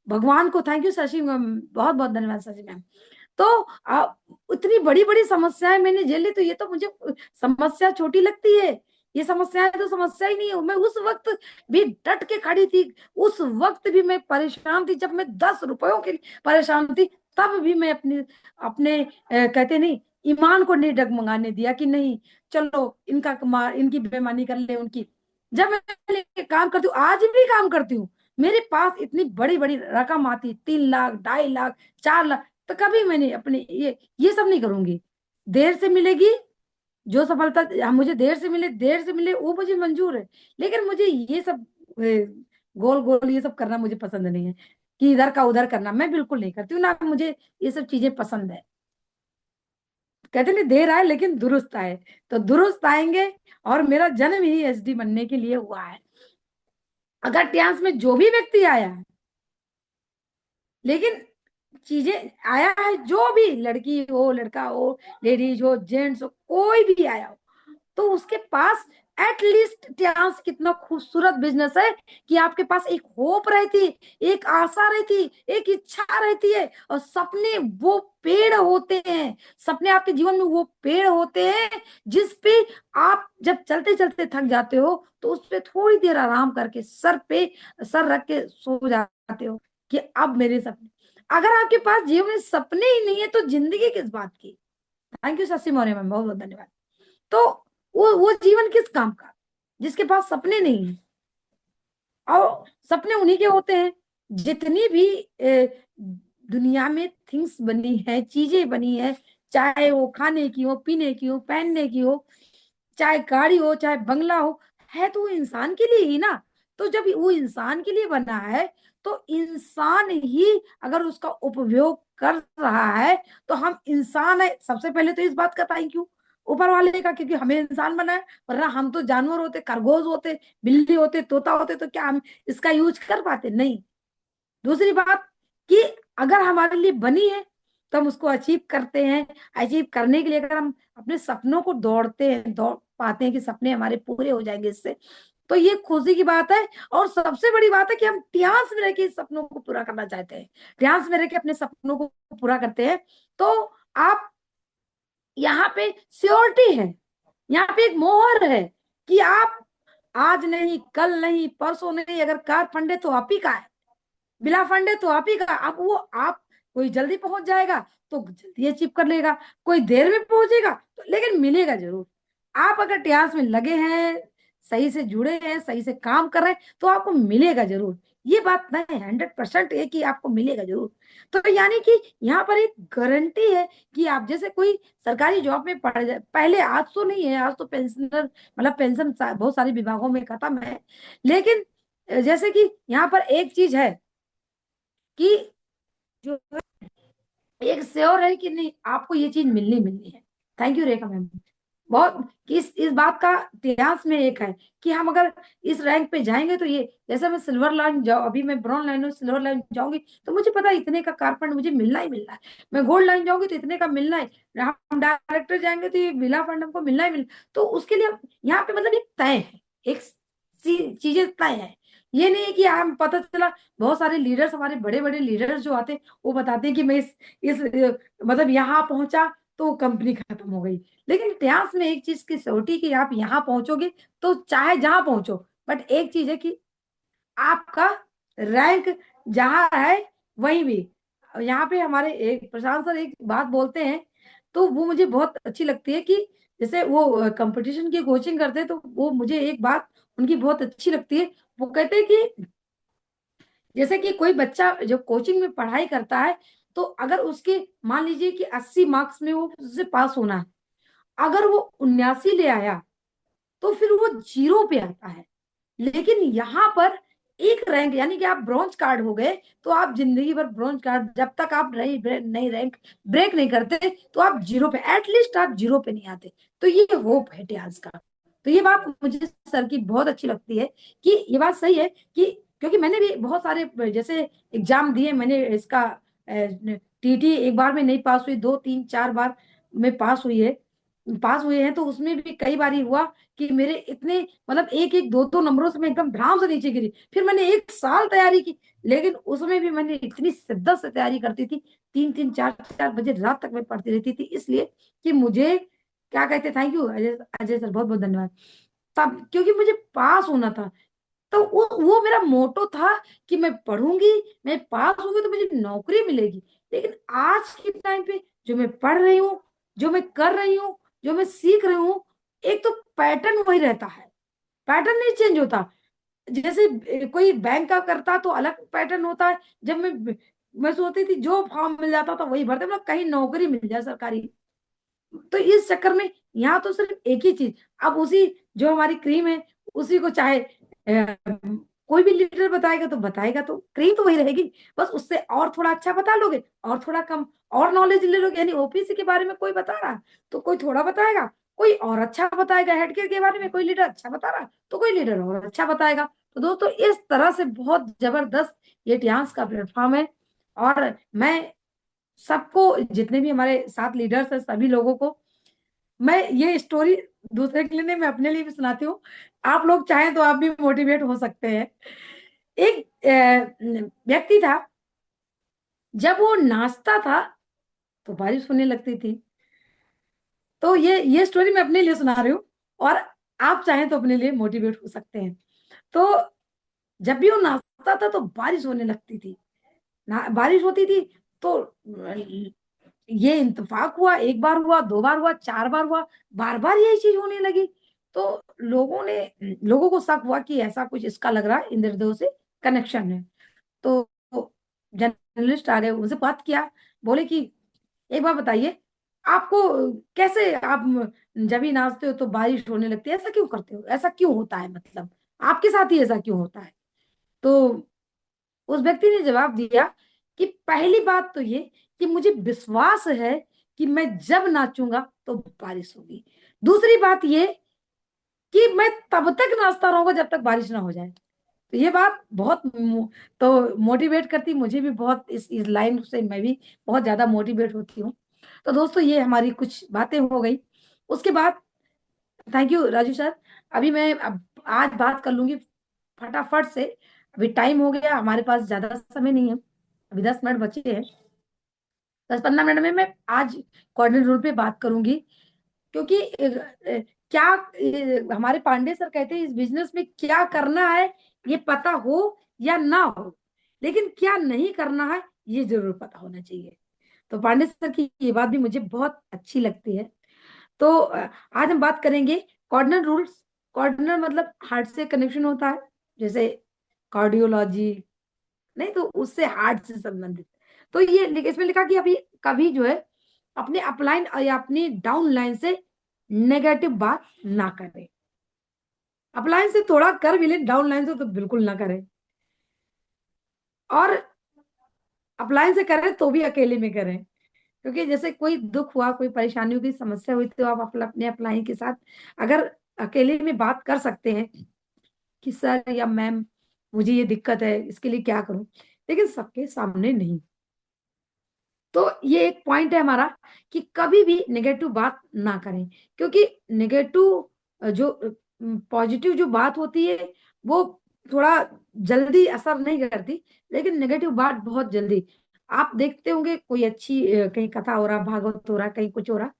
भगवान को थैंक यू शशि मैम, बहुत बहुत धन्यवाद शशि मैम। तो इतनी बड़ी बड़ी समस्याएं मैंने झेली, तो ये तो मुझे समस्या छोटी लगती है। ये समस्याएं तो समस्या ही नहीं है। मैं उस वक्त भी डट के खड़ी थी, उस वक्त भी मैं परेशान थी, जब मैं 10 रुपयों के लिए परेशान थी, तब भी मैं अपने अपने कहते नहीं, ईमान को नहीं डगमगाने दिया कि नहीं चलो इनका इनकी बेईमानी कर ले उनकी। जब मैं काम करती हूँ, आज भी काम करती हूँ, मेरे पास इतनी बड़ी बड़ी रकम आती, 3 लाख, 2.5 लाख, 4 लाख, तो कभी मैंने अपने ये सब नहीं करूंगी। देर से मिलेगी जो सफलता, मुझे देर से मिले, देर से मिले, वो मुझे मंजूर है। लेकिन मुझे ये सब गोल गोल ये सब करना मुझे पसंद नहीं है, कि इधर का उधर करना मैं बिल्कुल नहीं करती हूँ ना, मुझे ये सब चीजें पसंद है। कहते नहीं देर आए लेकिन दुरुस्त आए, तो दुरुस्त आएंगे। और मेरा जन्म ही एसडी बनने के लिए हुआ है। अगर ट्यांस में जो भी व्यक्ति आया है, लेकिन चीजें आया है, जो भी लड़की हो, लड़का हो, लेडीज हो, जेंट्स हो, कोई भी आया हो, तो उसके पास एटलीस्ट ट्यांस कितना खूबसूरत बिजनेस है कि आपके पास एक होप रहती, एक आशा रहती, एक इच्छा रहती है, और सपने वो पेड़ होते हैं। सपने आपके जीवन में वो पेड़ होते हैं, जिस पे आप जब चलते चलते थक जाते हो, तो उस पे थोड़ी देर आराम करके सर पे सर रख के सो जाते हो कि अब मेरे सपने। अगर आपके पास जीवन में सपने ही नहीं है, तो जिंदगी किस बात की। Thank you Shashi Maurya ma'am, बहुत बहुत धन्यवाद। तो वो जीवन किस काम का, जिसके पास सपने नहीं है। और सपने उन्हीं के होते हैं, जितनी भी दुनिया में थिंग्स बनी है, चीजें बनी है, चाहे वो खाने की हो, पीने की हो, पहनने की हो, चाहे गाड़ी हो, चाहे बंगला हो, है तो वो इंसान के लिए ही ना। तो जब वो इंसान के लिए बना है, तो इंसान ही अगर उसका उपयोग कर रहा है, तो हम इंसान है। सबसे पहले तो इस बात का थैंक यू ऊपर वाले का, क्योंकि हमें इंसान बना है, वरना हम तो जानवर होते, खरगोश होते, बिल्ली होते, तोता होते, तो क्या हम इसका यूज कर पाते? नहीं। दूसरी बात कि अगर हमारे लिए बनी है, तो हम उसको अचीव करते हैं। अचीव करने के लिए अगर हम अपने सपनों को दौड़ते हैं, दौड़ पाते हैं कि सपने हमारे पूरे हो जाएंगे इससे, तो ये खुशी की बात है। और सबसे बड़ी बात है कि हम ट्यांस में रह के इस सपनों को पूरा करना चाहते हैं, ट्यांस में रह के अपने सपनों को पूरा करते हैं। तो आप यहाँ पे श्योरिटी है, यहाँ पे एक मोहर है कि आप आज नहीं, कल नहीं, परसों नहीं, अगर कार फंडे तो आप ही का है, बिना फंडे तो आप ही का। अब वो आप, कोई जल्दी पहुंच जाएगा तो जल्दी अचीव कर लेगा, कोई देर में पहुंचेगा तो, लेकिन मिलेगा जरूर। आप अगर इतिहास में लगे हैं, सही से जुड़े हैं, सही से काम कर रहे हैं, तो आपको मिलेगा जरूर। ये बात नहीं, 100% है कि आपको मिलेगा जरूर। तो यानी कि यहाँ पर एक गारंटी है कि आप जैसे कोई सरकारी जॉब में पढ़ जाए, पहले, आज तो नहीं है, आज तो पेंशनर मतलब पेंशन बहुत सारे विभागों में खत्म है। लेकिन जैसे कि यहाँ पर एक चीज है कि जो एक श्योर है कि नहीं, आपको ये चीज मिलनी मिलनी है। Thank you Rekha ma'am. बहुत कि इस बात का इतिहास में एक है कि हम अगर इस रैंक पे जाएंगे तो ये, जैसे मैं सिल्वर लाइन जाऊँ, अभी मैं ब्रॉन्ज लाइन हूँ, सिल्वर लाइन जाऊंगी तो मुझे पता है इतने का कारफंड मुझे मिलना ही मिलना है। मैं गोल्ड लाइन जाऊंगी तो इतने का मिलना है। हम डायरेक्टर जाएंगे तो ये मिला फंड हमको मिलना ही मिलना। तो उसके लिए यहाँ पे मतलब एक तय है, एक चीजें तय है। ये नहीं है कि हम पता चला बहुत सारे लीडर्स, हमारे बड़े बड़े लीडर्स जो आते हैं वो बताते हैं कि मैं इस मतलब यहाँ पहुंचा तो कंपनी खत्म हो गई। लेकिन इतिहास में एक चीज की सोटी कि आप यहाँ पहुंचोगे तो चाहे जहां पहुंचो, बट एक चीज है कि आपका रैंक जहां है वहीं भी। यहाँ पे हमारे एक प्रशांत सर एक बात बोलते हैं तो वो मुझे बहुत अच्छी लगती है कि जैसे वो कंपटीशन की कोचिंग करते हैं तो वो मुझे एक बात उनकी बहुत अच्छी लगती है। वो कहते हैं कि जैसे कि कोई बच्चा जो कोचिंग में पढ़ाई करता है तो अगर उसके मान लीजिए कि 80 मार्क्स में वो उससे पास होना है, अगर वो 79 ले आया तो फिर वो जीरो पे आता है। लेकिन यहाँ पर एक रैंक यानी कि आप ब्रॉन्ज कार्ड हो गए तो आप जिंदगी भर ब्रॉन्ज कार्ड, जब तक आप नई नई रैंक ब्रेक नहीं करते तो आप जीरो पे, एटलीस्ट आप जीरो पे नहीं आते। तो ये होप है इतिहास का। तो ये बात मुझे सर की बहुत अच्छी लगती है कि ये बात सही है कि क्योंकि मैंने भी बहुत सारे जैसे एग्जाम दिए, मैंने इसका टीटी एक बार में नहीं पास हुई, 2 3 4 बार में पास हुए हैं। तो उसमें भी कई बार हुआ कि मेरे इतने मतलब एक एक दो दो नंबरों से मैं एकदम धड़ाम से नीचे गिरी। फिर मैंने 1 साल तैयारी की, लेकिन उसमें भी मैंने इतनी शिद्दत से तैयारी करती थी, 3 3 4 4 बजे रात तक मैं पढ़ती रहती थी, इसलिए कि मुझे क्या कहते, thank you Ajay, Ajay sir बहुत बहुत धन्यवाद। तब क्योंकि मुझे पास होना था, तो वो मेरा मोटो था कि मैं पढ़ूंगी, मैं पास होंगी तो मुझे नौकरी मिलेगी। लेकिन आज के टाइम पे जो मैं पढ़ रही हूँ, जो मैं कर रही हूँ, जो मैं सीख रही हूँ, एक तो पैटर्न वही रहता है, पैटर्न नहीं चेंज होता। जैसे कोई बैंक का करता तो अलग पैटर्न होता है। जब मैं सोचती थी जो फॉर्म मिल जाता था वही भरते, मतलब कहीं नौकरी मिल जाए सरकारी। तो इस चक्कर में यहाँ तो सिर्फ एक ही चीज, अब उसी जो हमारी क्रीम है उसी को चाहे कोई भी लीडर बताएगा तो बताएगा तो क्रीम तो वही रहेगी। बस उससे और थोड़ा अच्छा बता लोगे और थोड़ा कम और नॉलेज ले लोगे। यानी ओपीसी के बारे में कोई बता रहा तो कोई थोड़ा बताएगा, कोई और अच्छा बताएगा। हेल्थकेयर के बारे में कोई लीडर अच्छा बता रहा तो कोई लीडर और अच्छा बताएगा। तो दोस्तों इस तरह से बहुत जबरदस्त ये इतिहास का प्लेटफॉर्म है। और मैं सबको, जितने भी हमारे साथ लीडर्स हैं, सभी लोगों को मैं ये स्टोरी दूसरे के लिए नहीं, मैं अपने लिए भी सुनाती हूँ। आप लोग चाहें तो आप भी मोटिवेट हो सकते हैं। एक व्यक्ति था, जब वो नाचता था तो बारिश होने लगती थी। तो ये स्टोरी मैं अपने लिए सुना रही हूँ, और आप चाहें तो अपने लिए मोटिवेट हो सकते हैं। तो जब भी वो नाचता था तो बारिश होने लगती थी, ना बारिश होती थी। तो ये इत्तेफाक हुआ, एक बार हुआ, 2 बार हुआ, 4 बार हुआ, बार बार यही चीज होने लगी। तो लोगों को शक हुआ कि ऐसा कुछ इसका लग रहा है, इंद्रदेव से कनेक्शन है। तो जर्नलिस्ट आ गए, उनसे बात किया, बोले कि एक बार बताइए आपको कैसे, आप जब भी नाचते हो तो बारिश होने लगती है, ऐसा क्यों करते हो, ऐसा क्यों होता है, मतलब आपके साथ ही ऐसा क्यों होता है। तो उस व्यक्ति ने जवाब दिया कि पहली बात तो ये कि मुझे विश्वास है कि मैं जब नाचूंगा तो बारिश होगी। दूसरी बात ये कि मैं तब तक नाचता रहूंगा जब तक बारिश ना हो जाए। तो ये बात बहुत तो मोटिवेट करती मुझे भी बहुत, इस लाइन से मैं भी बहुत ज्यादा मोटिवेट होती हूँ। तो दोस्तों ये हमारी कुछ बातें हो गई। उसके बाद थैंक यू राजू सर। अभी मैं अब आज बात कर लूंगी फटाफट से, अभी टाइम हो गया, हमारे पास ज्यादा समय नहीं है, अभी 10 मिनट बचे हैं। 10 15 मिनट में मैं आज कोऑर्डिनेट रूल पे बात करूंगी। क्योंकि क्या हमारे पांडे सर कहते हैं इस बिजनेस में क्या करना है ये पता हो या ना हो, लेकिन क्या नहीं करना है ये जरूर पता होना चाहिए। तो पांडे सर की ये बात भी मुझे बहुत अच्छी लगती है। तो आज हम बात करेंगे कॉर्डिनल रूल्स। कॉर्डिनल मतलब हार्ट से कनेक्शन होता है, जैसे कार्डियोलॉजी, नहीं तो उससे हार्ट से संबंधित। तो ये इसमें लिखा कि अभी कभी जो है अपने अपलाइन या अपनी डाउन लाइन से नेगेटिव बात ना करें। अपलाइन से थोड़ा कर भी ले, डाउन लाइन से तो बिल्कुल ना करें। और अपलाइन से करें तो भी अकेले में करें। क्योंकि जैसे कोई दुख हुआ, कोई परेशानी हुई, समस्या हुई, तो आप अपने अपलाइन के साथ अगर अकेले में बात कर सकते हैं कि सर या मैम मुझे ये दिक्कत है, इसके लिए क्या करूं, लेकिन सबके सामने नहीं। तो ये एक पॉइंट है हमारा कि कभी भी नेगेटिव बात ना करें, क्योंकि नेगेटिव जो पॉजिटिव जो बात होती है वो थोड़ा जल्दी असर नहीं करती, लेकिन नेगेटिव बात बहुत जल्दी। आप देखते होंगे कोई अच्छी कहीं कथा हो रहा, भागवत हो रहा, कहीं कुछ हो रहा,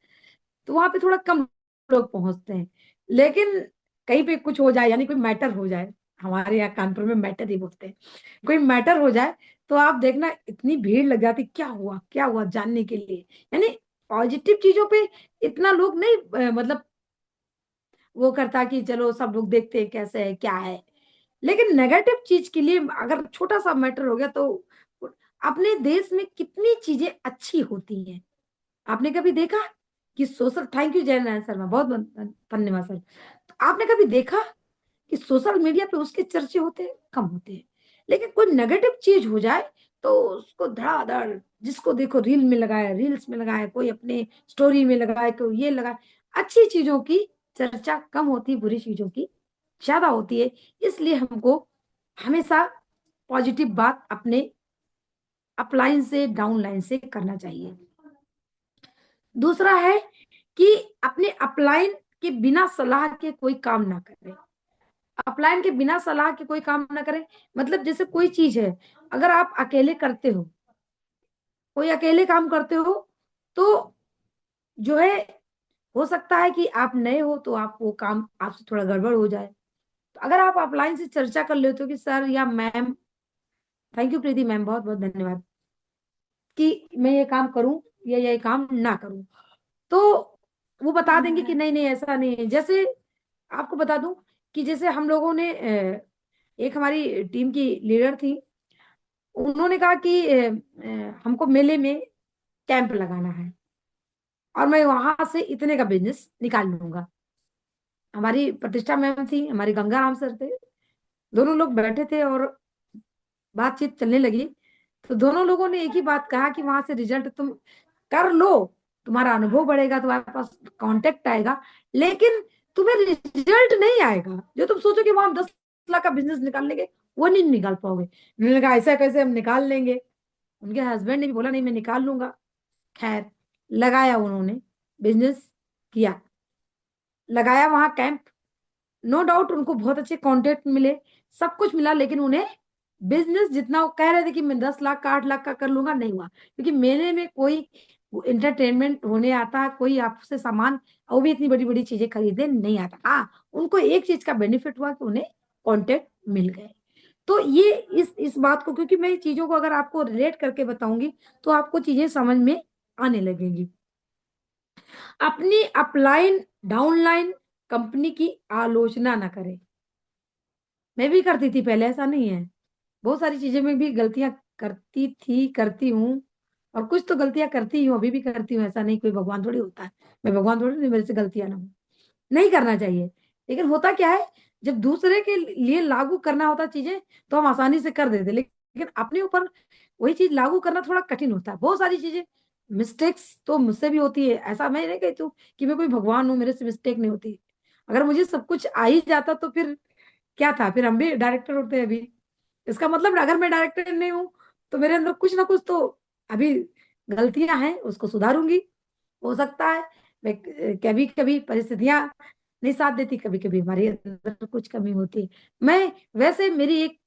तो वहां पे थोड़ा कम लोग पहुंचते हैं। लेकिन कहीं पे कुछ हो जाए, यानी कोई मैटर हो जाए, हमारे यहाँ कानपुर में मैटर ही बोलते हैं, कोई मैटर हो जाए, तो आप देखना इतनी भीड़ लग जाती, क्या हुआ जानने के लिए। यानी पॉजिटिव चीजों पे इतना लोग नहीं मतलब वो करता कि चलो सब लोग देखते हैं कैसे है क्या है। लेकिन नेगेटिव चीज के लिए अगर छोटा सा मैटर हो गया, तो अपने देश में कितनी चीजें अच्छी होती हैं। आपने कभी देखा कि सोशल, थैंक यू जय नारायण शर्मा, बहुत बहुत धन्यवाद सर। तो आपने कभी देखा कि सोशल मीडिया पे उसके चर्चे होते हैं? कम होते हैं। लेकिन कोई नेगेटिव चीज हो जाए तो उसको धड़ाधड़, जिसको देखो रील में लगाया, रील्स में लगाया, कोई अपने स्टोरी में लगाया, कोई ये लगाया। अच्छी चीजों की चर्चा कम होती, बुरी चीजों की ज्यादा होती है। इसलिए हमको हमेशा पॉजिटिव बात अपने अपलाइन से डाउनलाइन से करना चाहिए। दूसरा है कि अपने अपलाइन के बिना सलाह के कोई काम ना करें। अपलाइन के बिना सलाह के कोई काम ना करें, मतलब जैसे कोई चीज है, अगर आप अकेले करते हो, कोई अकेले काम करते हो, तो जो है, हो सकता है कि आप नए हो तो आप वो काम आपसे थोड़ा गड़बड़ हो जाए। तो अगर आप अपलाइन से चर्चा कर लेते हो कि सर या ma'am, thank you Preeti ma'am, बहुत बहुत धन्यवाद, कि मैं ये काम करूं या ये काम ना करूं, तो वो बता देंगे कि नहीं नहीं ऐसा नहीं है। जैसे आपको बता दूं कि जैसे हम लोगों ने एक हमारी टीम की लीडर थी, उन्होंने कहा कि हमको मेले में कैंप लगाना है और मैं वहां से इतने का बिजनेस निकाल लूंगा। हमारी प्रतिष्ठा मैम थी, हमारी गंगा राम सर थे, दोनों लोग बैठे थे और बातचीत चलने लगी। तो दोनों लोगों ने एक ही बात कहा कि वहां से रिजल्ट तुम कर लो, तुम्हारा अनुभव बढ़ेगा, तुम्हारे पास कांटेक्ट आएगा, लेकिन तुम्हें रिजल्ट नहीं आएगा जो तुम सोचो कि वहां हम 10 लाख का बिजनेस निकाल लेंगे, वो नहीं निकाल पाओगे। उन्होंने कहा ऐसा कैसे हम निकाल लेंगे। उनके हस्बैंड ने भी बोला नहीं मैं निकाल लूंगा। खैर, लगाया उन्होंने, बिजनेस किया, लगाया वहां कैंप। नो डाउट उनको बहुत अच्छे कॉन्टेक्ट मिले, सब कुछ मिला, लेकिन उन्हें बिजनेस जितना वो कह रहे थे कि मैं 10 लाख का 8 लाख का कर लूंगा, नहीं हुआ। क्योंकि मेले में कोई इंटरटेनमेंट होने आता, कोई आपसे सामान, वो भी इतनी बड़ी बड़ी चीजें खरीदने नहीं आता। हाँ, उनको एक चीज का बेनिफिट हुआ कि उन्हें कॉन्टेक्ट मिल गए। तो ये इस बात को, क्योंकि मैं चीजों को अगर आपको रिलेट करके बताऊंगी तो आपको चीजें समझ में आने लगेंगी। अपनी अपलाइन डाउनलाइन कंपनी की आलोचना ना करें। मैं भी करती थी पहले, ऐसा नहीं है, बहुत सारी चीजें में भी गलतियां करती थी, करती हूँ, और कुछ तो गलतियां करती हूँ, अभी भी करती हूँ। ऐसा नहीं, कोई भगवान थोड़ी होता है, मैं भगवान थोड़ी नहीं, मेरे से गलतियां ना हो, नहीं करना चाहिए। लेकिन होता क्या है, जब दूसरे के लिए लागू करना होता चीजें तो हम आसानी से कर देते, लेकिन अपने ऊपर वही चीज लागू करना थोड़ा कठिन होता है। बहुत सारी चीजें, मिस्टेक्स तो मुझसे भी होती है, ऐसा मैं नहीं कहती हूँ कि मैं कोई भगवान हूँ, मेरे से मिस्टेक नहीं होती। अगर मुझे सब कुछ आ ही जाता तो फिर क्या था, फिर हम भी डायरेक्टर होते हैं अभी। इसका मतलब अगर मैं डायरेक्टर नहीं हूँ तो मेरे अंदर कुछ ना कुछ तो अभी गलतियां हैं, उसको सुधारूंगी। हो सकता है मैं कभी कभी परिस्थितियां नहीं साथ देती, कभी कभी हमारे अंदर कुछ कमी होती है। मैं, वैसे मेरी एक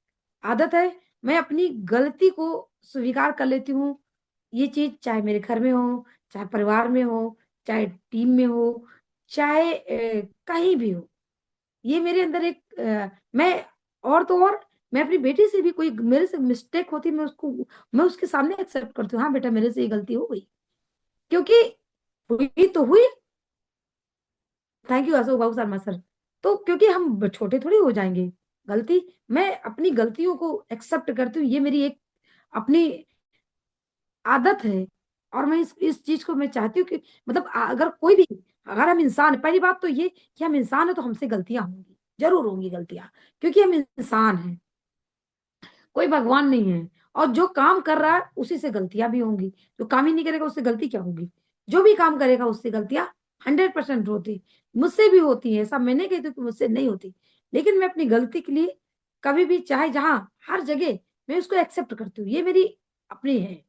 आदत है, मैं अपनी गलती को स्वीकार कर लेती हूँ। ये चीज चाहे मेरे घर में हो, चाहे परिवार में हो, चाहे टीम में हो, चाहे कहीं भी हो, ये मेरे अंदर एक मैं, और तो और मैं अपनी बेटी से भी, कोई मेरे से मिस्टेक होती, मैं उसके सामने एक्सेप्ट करती हूँ, हाँ बेटा मेरे से ये गलती हो गई, क्योंकि हुई तो हुई। Thank you Ashok Babu Sharma sir. तो क्योंकि हम छोटे थोड़ी हो जाएंगे, गलती, मैं अपनी गलतियों को एक्सेप्ट करती हूँ, ये मेरी एक अपनी आदत है। और मैं इस चीज को मैं चाहती हूँ कि मतलब अगर कोई भी, अगर हम इंसान, पहली बात तो ये कि हम इंसान है तो हमसे गलतियां होंगी, जरूर होंगी गलतियां, क्योंकि हम इंसान हैं, कोई भगवान नहीं है। और जो काम कर रहा है उसी से गलतियां भी होंगी, जो काम ही नहीं करेगा उससे गलती क्या होगी? जो भी काम करेगा उससे गलतियां 100% होती। मुझसे भी होती है, ऐसा मैं नहीं कहती कि मुझसे नहीं होती, लेकिन मैं अपनी गलती के लिए कभी भी, चाहे जहां, हर जगह मैं उसको एक्सेप्ट करती हूँ, ये मेरी अपनी है।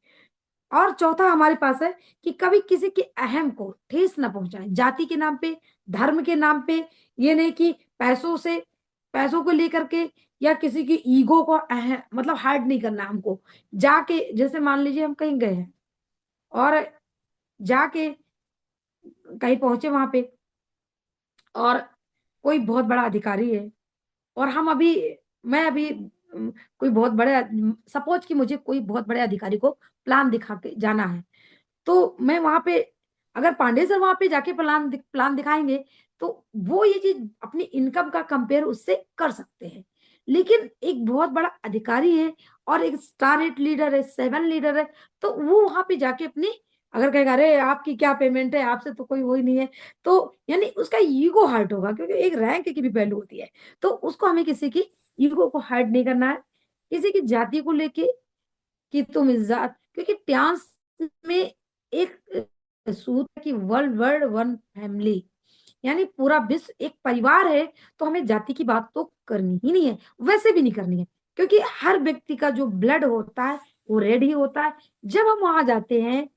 और चौथा हमारे पास है कि कभी किसी के अहम को ठेस ना पहुंचाए, जाति के नाम पे, धर्म के नाम पे। ये नहीं कि पैसों से, पैसों को लेकर के, या किसी की ईगो को मतलब हार्ड नहीं करना हमको। जाके जैसे मान लीजिए हम कहीं गए हैं और जाके कहीं पहुंचे वहां पे, और कोई बहुत बड़ा अधिकारी है, और हम अभी, मैं अभी कोई बहुत बड़े, सपोज कि मुझे कोई बहुत बड़े अधिकारी को प्लान दिखा के जाना है, तो मैं वहां पे, अगर पांडे सर वहां पे जाके प्लान दिखाएंगे, तो वो ये चीज अपनी इनकम का कंपेयर उससे कर सकते हैं। लेकिन एक बहुत बड़ा अधिकारी है और एक स्टार 8 लीडर है, 7 लीडर है, तो वो वहां पे जाके अपनी, अगर कहेगा अरे आपकी क्या पेमेंट है, आपसे तो कोई वही नहीं है, तो यानी उसका ईगो हर्ट होगा, क्योंकि एक रैंक की भी वैल्यू होती है। तो उसको हमें किसी की ईगो को हर्ट नहीं करना है, किसी की जाति को लेके कि तुम इज्जत, क्योंकि ट्यांस में एक सूत्र है कि वर्ल्ड वर्ल्ड वन फैमिली, यानी पूरा विश्व एक परिवार है। तो हमें जाति की बात तो करनी ही नहीं है, वैसे भी नहीं करनी है, क्योंकि हर व्यक्ति का जो ब्लड होता है वो रेड ही होता है। जब हम वहां जाते हैं,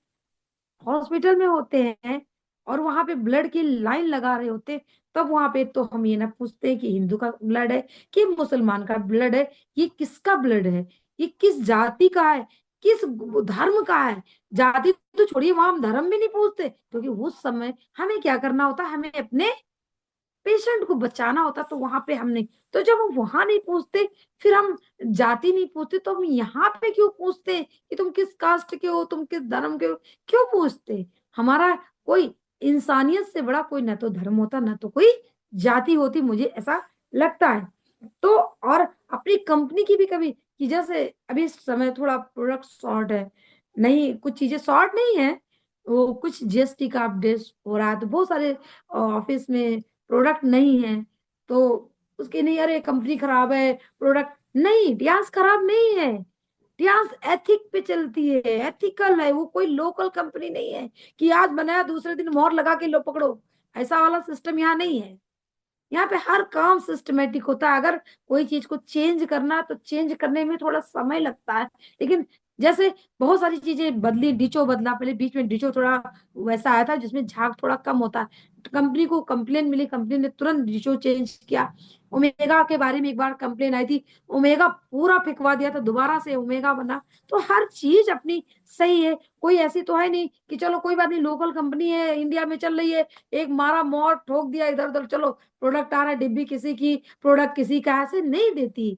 हॉस्पिटल में होते हैं, और वहां पे ब्लड की लाइन लगा रहे होते हैं, तब वहां पे तो हम ये ना पूछते हैं कि हिंदू का ब्लड है कि मुसलमान का ब्लड है, ये किसका ब्लड है, ये किस जाति का है, किस धर्म का है। जाति तो छोड़िए, वहां हम धर्म भी नहीं पूछते, क्योंकि उस समय हमें क्या करना होता है, हमें अपने पेशेंट को बचाना होता। तो वहां पे हम नहीं, तो जब हम वहां नहीं पूछते, फिर हम जाति नहीं पूछते, तो हम यहाँ पे क्यों पूछते कि तुम किस कास्ट के हो, तुम किस धर्म के हो? क्यों पूछते? हमारा कोई इंसानियत से बड़ा कोई, ना तो धर्म होता ना तो कोई जाति होती, मुझे ऐसा लगता है। तो और अपनी कंपनी की भी कभी, कि जैसे अभी इस समय थोड़ा प्रोडक्ट शॉर्ट है, नहीं कुछ चीजें शॉर्ट नहीं है, वो कुछ जीएसटी का अपडेट हो रहा है, तो बहुत सारे ऑफिस में प्रोडक्ट नहीं है, तो उसके नहीं, अरे कंपनी खराब है, प्रोडक्ट नहीं, डियांस खराब नहीं है। डियांस एथिक पे चलती है, एथिकल है, वो कोई लोकल कंपनी नहीं है कि आज बनाया दूसरे दिन मोहर लगा के लो पकड़ो। ऐसा वाला सिस्टम यहाँ नहीं है। यहाँ पे हर काम सिस्टमेटिक होता है। अगर कोई चीज को चेंज करना, तो चेंज करने में थोड़ा समय लगता है, लेकिन जैसे बहुत सारी चीजें बदली, डिचो बदला, पहले बीच में डिचो थोड़ा वैसा आया था जिसमें झाग थोड़ा कम होता है, तो कंपनी को कंप्लेन मिली, कंपनी ने तुरंत डिचो चेंज किया। ओमेगा के बारे में एक बार कंप्लेन आई थी, ओमेगा पूरा फेंकवा दिया था, दोबारा से ओमेगा बना। तो हर चीज अपनी सही है, कोई ऐसी तो है नहीं कि चलो कोई बात नहीं, लोकल कंपनी है, इंडिया में चल रही है, एक मारा मोर ठोक दिया इधर उधर, चलो प्रोडक्ट आ रहा है, डिब्बी किसी की, प्रोडक्ट किसी का, ऐसे नहीं देती।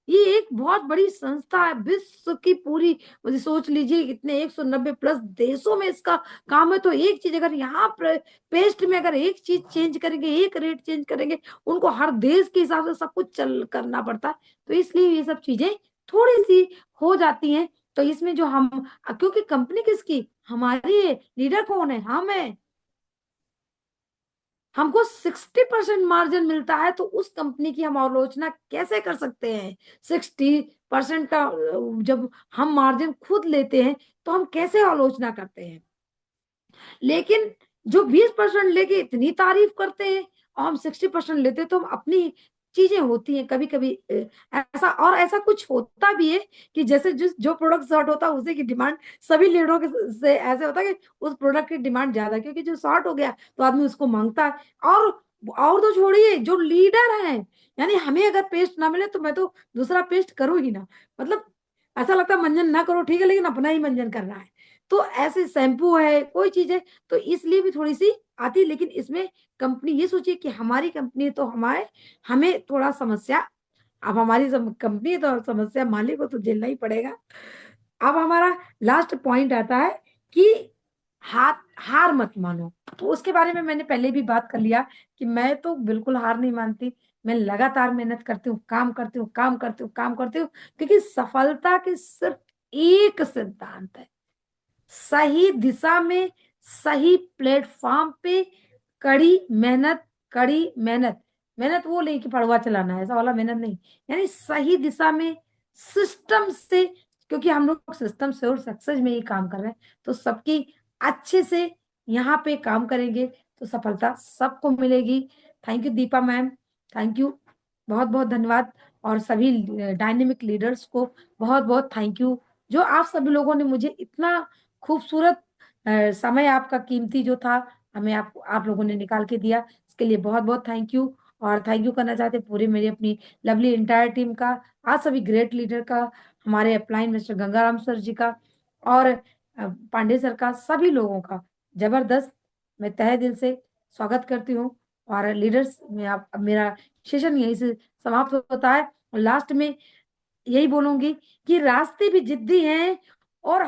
ये एक बहुत बड़ी संस्था है, विश्व की पूरी, मुझे सोच लीजिए इतने 190 प्लस देशों में इसका काम है। तो एक चीज अगर यहाँ पेस्ट में अगर एक चीज चेंज करेंगे, एक रेट चेंज करेंगे, उनको हर देश के हिसाब से सब कुछ चल करना पड़ता है। तो इसलिए ये सब चीजें थोड़ी सी हो जाती हैं। तो इसमें जो हम, क्योंकि कंपनी किसकी, हमारी है, लीडर कौन है, हम है, हमको 60% मार्जिन मिलता है, तो उस कंपनी की हम आलोचना कैसे कर सकते हैं? 60% का जब हम मार्जिन खुद लेते हैं, तो हम कैसे आलोचना करते हैं? लेकिन जो 20% लेके इतनी तारीफ करते हैं, और हम 60% लेते हैं, तो हम अपनी चीजें होती हैं कभी कभी ऐसा, और ऐसा कुछ होता भी है कि जैसे जिस जो प्रोडक्ट शॉर्ट होता है उसी की डिमांड सभी लीडरों के से ऐसे होता है कि उस प्रोडक्ट की डिमांड ज्यादा है, क्योंकि जो शॉर्ट हो गया तो आदमी उसको मांगता है। और तो छोड़िए, जो लीडर है, यानी हमें अगर पेस्ट ना मिले तो मैं तो दूसरा पेस्ट करूँ ही ना, मतलब ऐसा लगता है मंजन ना करो ठीक है, लेकिन अपना ही मंजन करना है। तो ऐसे शैम्पू है, कोई चीज है, तो इसलिए भी थोड़ी सी आती है। लेकिन इसमें कंपनी ये सोचिए कि हमारी कंपनी है, तो हमारे, हमें थोड़ा समस्या, अब हमारी कंपनी है तो समस्या मालिक को तो झेलना ही पड़ेगा। अब हमारा लास्ट पॉइंट आता है कि हार हार मत मानो। तो उसके बारे में मैंने पहले भी बात कर लिया कि मैं तो बिल्कुल हार नहीं मानती, मैं लगातार मेहनत करती हूँ, काम करती हूँ, काम करती हूँ, काम करती हूँ, क्योंकि सफलता के सिर्फ एक सिद्धांत है, सही दिशा में, सही प्लेटफॉर्म पे, कड़ी मेहनत, कड़ी मेहनत। मेहनत वो नहीं कि पड़वा चलाना है, ऐसा वाला मेहनत नहीं, यानी सही दिशा में, सिस्टम से क्योंकि हम लोग सिस्टम से और सक्सेस में ही काम कर रहे हैं, तो सबकी अच्छे से यहाँ पे काम करेंगे तो सफलता सबको मिलेगी। Thank you Deepa ma'am, thank you, बहुत बहुत धन्यवाद। और सभी डायनेमिक लीडर्स को बहुत बहुत थैंक यू, जो आप सभी लोगों ने मुझे इतना खूबसूरत समय आपका कीमती जो था हमें आप लोगों ने निकाल के दिया, इसके लिए बहुत बहुत थैंक यू। और थैंक यू करना चाहते हैं पूरी मेरी अपनी लवली इंटायर टीम का, आज सभी ग्रेट लीडर का, हमारे अपलाइन मिस्टर गंगाराम सर जी का, और पांडे सर का, सभी लोगों का जबरदस्त मैं तहे दिल से स्वागत करती हूँ। और लीडर्स में आप, अब मेरा सेशन यहीं से समाप्त होता है, और लास्ट में यही बोलूंगी कि रास्ते भी जिद्दी हैं और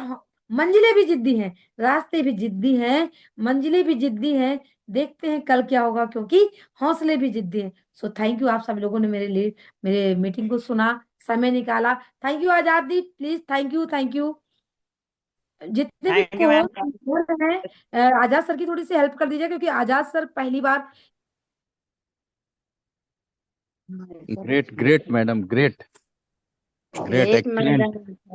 मंजिलें भी जिद्दी हैं। रास्ते भी जिद्दी हैं, मंजिलें भी जिद्दी हैं, देखते हैं कल क्या होगा, क्योंकि हौसले भी जिद्दी हैं। सो थैंक यू, आप सब लोगों ने मेरे लिए मेरे मीटिंग को सुना, समय निकाला। थैंक यू आजादी, please, thank you, thank you. जितने भी
थैंक यू मैम।
कोच हैं, आजाद सर की थोड़ी सी हेल्प कर दीजिए, क्योंकि आजाद सर पहली बार।
Great great madam, great great,
एक
एक्सीलेंट।
मैडम